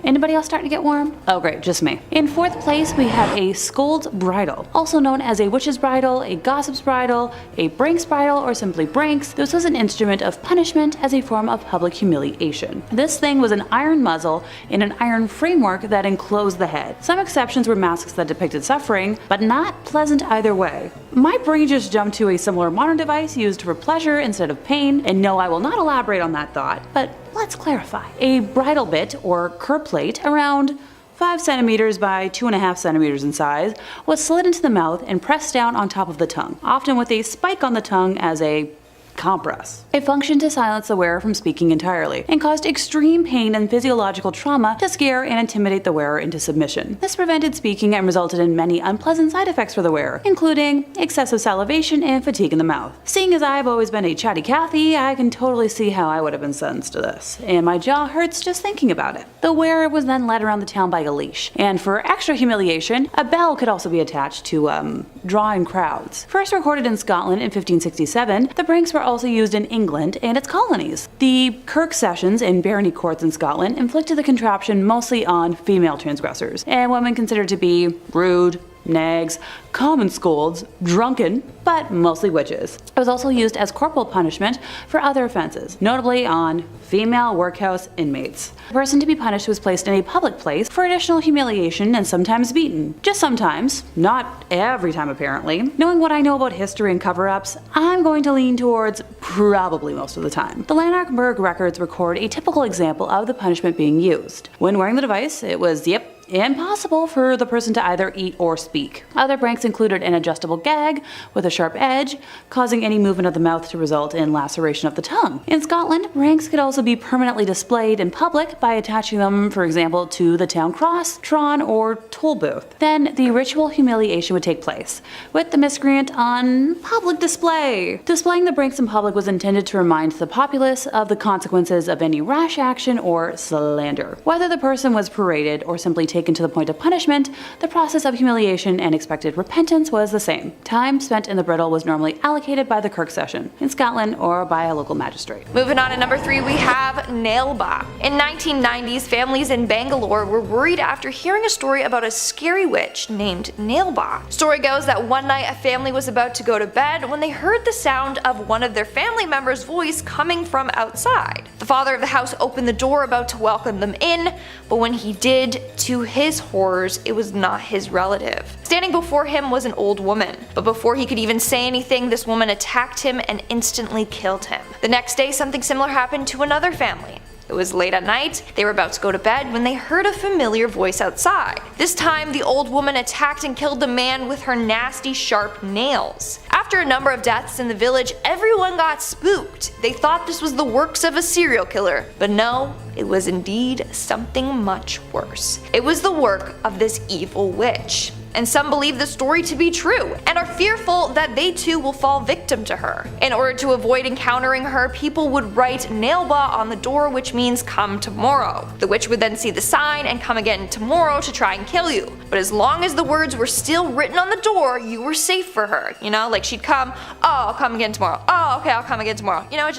Anybody else starting to get warm? Oh great, just me. In 4th place, we have a scold's bridle, also known as a witch's bridle, a gossip's bridle, a brank's bridle, or simply branks. This was an instrument of punishment as a form of public humiliation. This thing was an iron muzzle in an iron framework that enclosed the head. Some exceptions were masks that depicted suffering, but not pleasant either way. My brain just jumped to a similar modern device used for pleasure instead of pain, and no, I will not elaborate on that thought, but let's clarify. A bridle bit, or cur plate, around 5 centimeters by 2.5 centimeters in size, was slid into the mouth and pressed down on top of the tongue, often with a spike on the tongue as a compress. It functioned to silence the wearer from speaking entirely, and caused extreme pain and physiological trauma to scare and intimidate the wearer into submission. This prevented speaking and resulted in many unpleasant side effects for the wearer, including excessive salivation and fatigue in the mouth. Seeing as I've always been a chatty Cathy, I can totally see how I would have been sentenced to this, and my jaw hurts just thinking about it. The wearer was then led around the town by a leash, and for extra humiliation, a bell could also be attached to, draw in crowds. First recorded in Scotland in 1567, the branks were also used in England and its colonies. The Kirk sessions in barony courts in Scotland inflicted the contraption mostly on female transgressors, and women considered to be rude, nags, common scolds, drunken, but mostly witches. It was also used as corporal punishment for other offenses, notably on female workhouse inmates. The person to be punished was placed in a public place for additional humiliation and sometimes beaten. Just sometimes, not every time apparently. Knowing what I know about history and cover-ups, I'm going to lean towards probably most of the time. The Lanarkburg records record a typical example of the punishment being used. When wearing the device, it was, impossible for the person to either eat or speak. Other pranks included an adjustable gag with a sharp edge, causing any movement of the mouth to result in laceration of the tongue. In Scotland, pranks could also be permanently displayed in public by attaching them, for example, to the town cross, tron, or toll booth. Then the ritual humiliation would take place, with the miscreant on public display. Displaying the pranks in public was intended to remind the populace of the consequences of any rash action or slander. Whether the person was paraded or simply taken to the point of punishment, the process of humiliation and expected repentance was the same. Time spent in the brittle was normally allocated by the Kirk session in Scotland or by a local magistrate. Moving on to number 3, we have Nailba. In 1990s, families in Bangalore were worried after hearing a story about a scary witch named Nailba. Story goes that one night a family was about to go to bed when they heard the sound of one of their family members' voice coming from outside. The father of the house opened the door about to welcome them in, but when he did, to his horrors, it was not his relative. Standing before him was an old woman, but before he could even say anything, this woman attacked him and instantly killed him. The next day, something similar happened to another family. It was late at night, they were about to go to bed when they heard a familiar voice outside. This time, the old woman attacked and killed the man with her nasty sharp nails. After a number of deaths in the village, everyone got spooked. They thought this was the works of a serial killer, but no, it was indeed something much worse. It was the work of this evil witch. And some believe the story to be true, and are fearful that they too will fall victim to her. In order to avoid encountering her, people would write Nailba on the door, which means come tomorrow. The witch would then see the sign and come again tomorrow to try and kill you. But as long as the words were still written on the door, you were safe for her. You know, like she'd come, oh, I'll come again tomorrow. Oh, okay, I'll come again tomorrow. You know,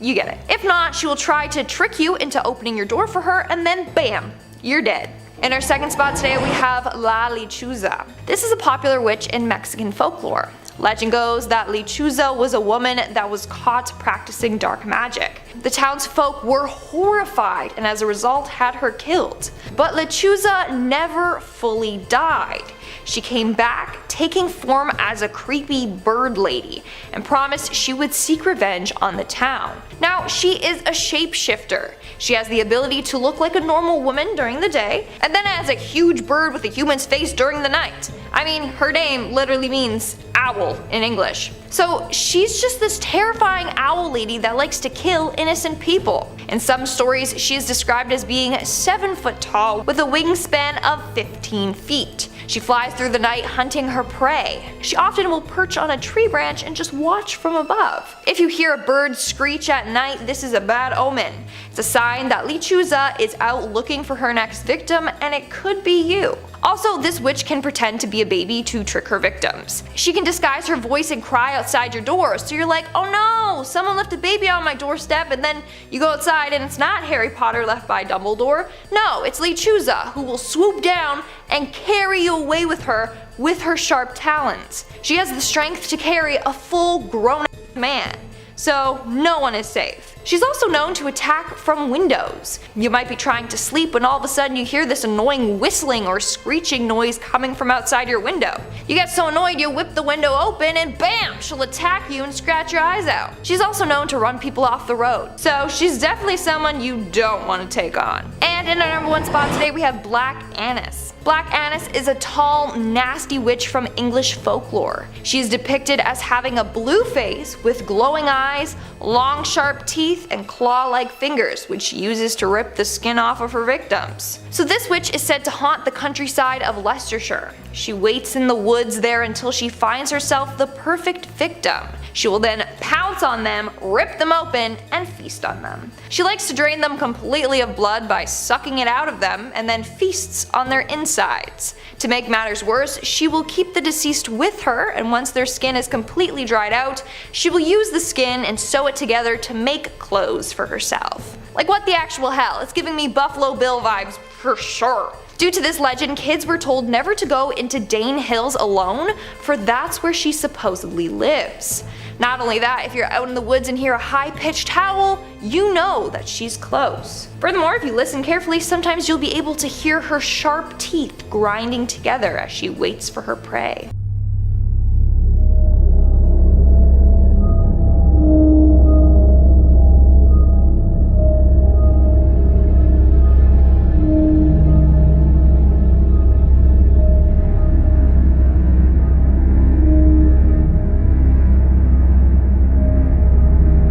you get it. If not, she will try to trick you into opening your door for her, and then bam, you're dead. In our second spot today, we have La Lechuza. This is a popular witch in Mexican folklore. Legend goes that Lechuza was a woman that was caught practicing dark magic. The townsfolk were horrified and as a result had her killed. But Lechuza never fully died. She came back, taking form as a creepy bird lady, and promised she would seek revenge on the town. Now, she is a shapeshifter. She has the ability to look like a normal woman during the day, and then as a huge bird with a human's face during the night. I mean, her name literally means owl in English. So she's just this terrifying owl lady that likes to kill innocent people. In some stories, she is described as being 7 foot tall with a wingspan of 15 feet. She flies through the night hunting her prey. She often will perch on a tree branch and just watch from above. If you hear a bird screech at night, this is a bad omen. It's a sign that Lechuza is out looking for her next victim, and it could be you. Also, this witch can pretend to be a baby to trick her victims. She can disguise her voice and cry outside your door, so you're like, oh no, someone left a baby on my doorstep, and then you go outside and it's not Harry Potter left by Dumbledore. No, it's Lechuza, who will swoop down and carry you away with her sharp talons. She has the strength to carry a full grown man, so no one is safe. She's also known to attack from windows. You might be trying to sleep when all of a sudden you hear this annoying whistling or screeching noise coming from outside your window. You get so annoyed you whip the window open and bam, she'll attack you and scratch your eyes out. She's also known to run people off the road, so she's definitely someone you don't want to take on. And in our number 1 spot today we have Black Annis. Black Annis is a tall, nasty witch from English folklore. She is depicted as having a blue face with glowing eyes, long sharp teeth, and claw-like fingers, which she uses to rip the skin off of her victims. So this witch is said to haunt the countryside of Leicestershire. She waits in the woods there until she finds herself the perfect victim. She will then pounce on them, rip them open, and feast on them. She likes to drain them completely of blood by sucking it out of them, and then feasts on their insides. To make matters worse, she will keep the deceased with her, and once their skin is completely dried out, she will use the skin and sew it together to make clothes for herself. Like what the actual hell? It's giving me Buffalo Bill vibes for sure. Due to this legend, kids were told never to go into Dane Hills alone, for that's where she supposedly lives. Not only that, if you're out in the woods and hear a high-pitched howl, you know that she's close. Furthermore, if you listen carefully, sometimes you'll be able to hear her sharp teeth grinding together as she waits for her prey.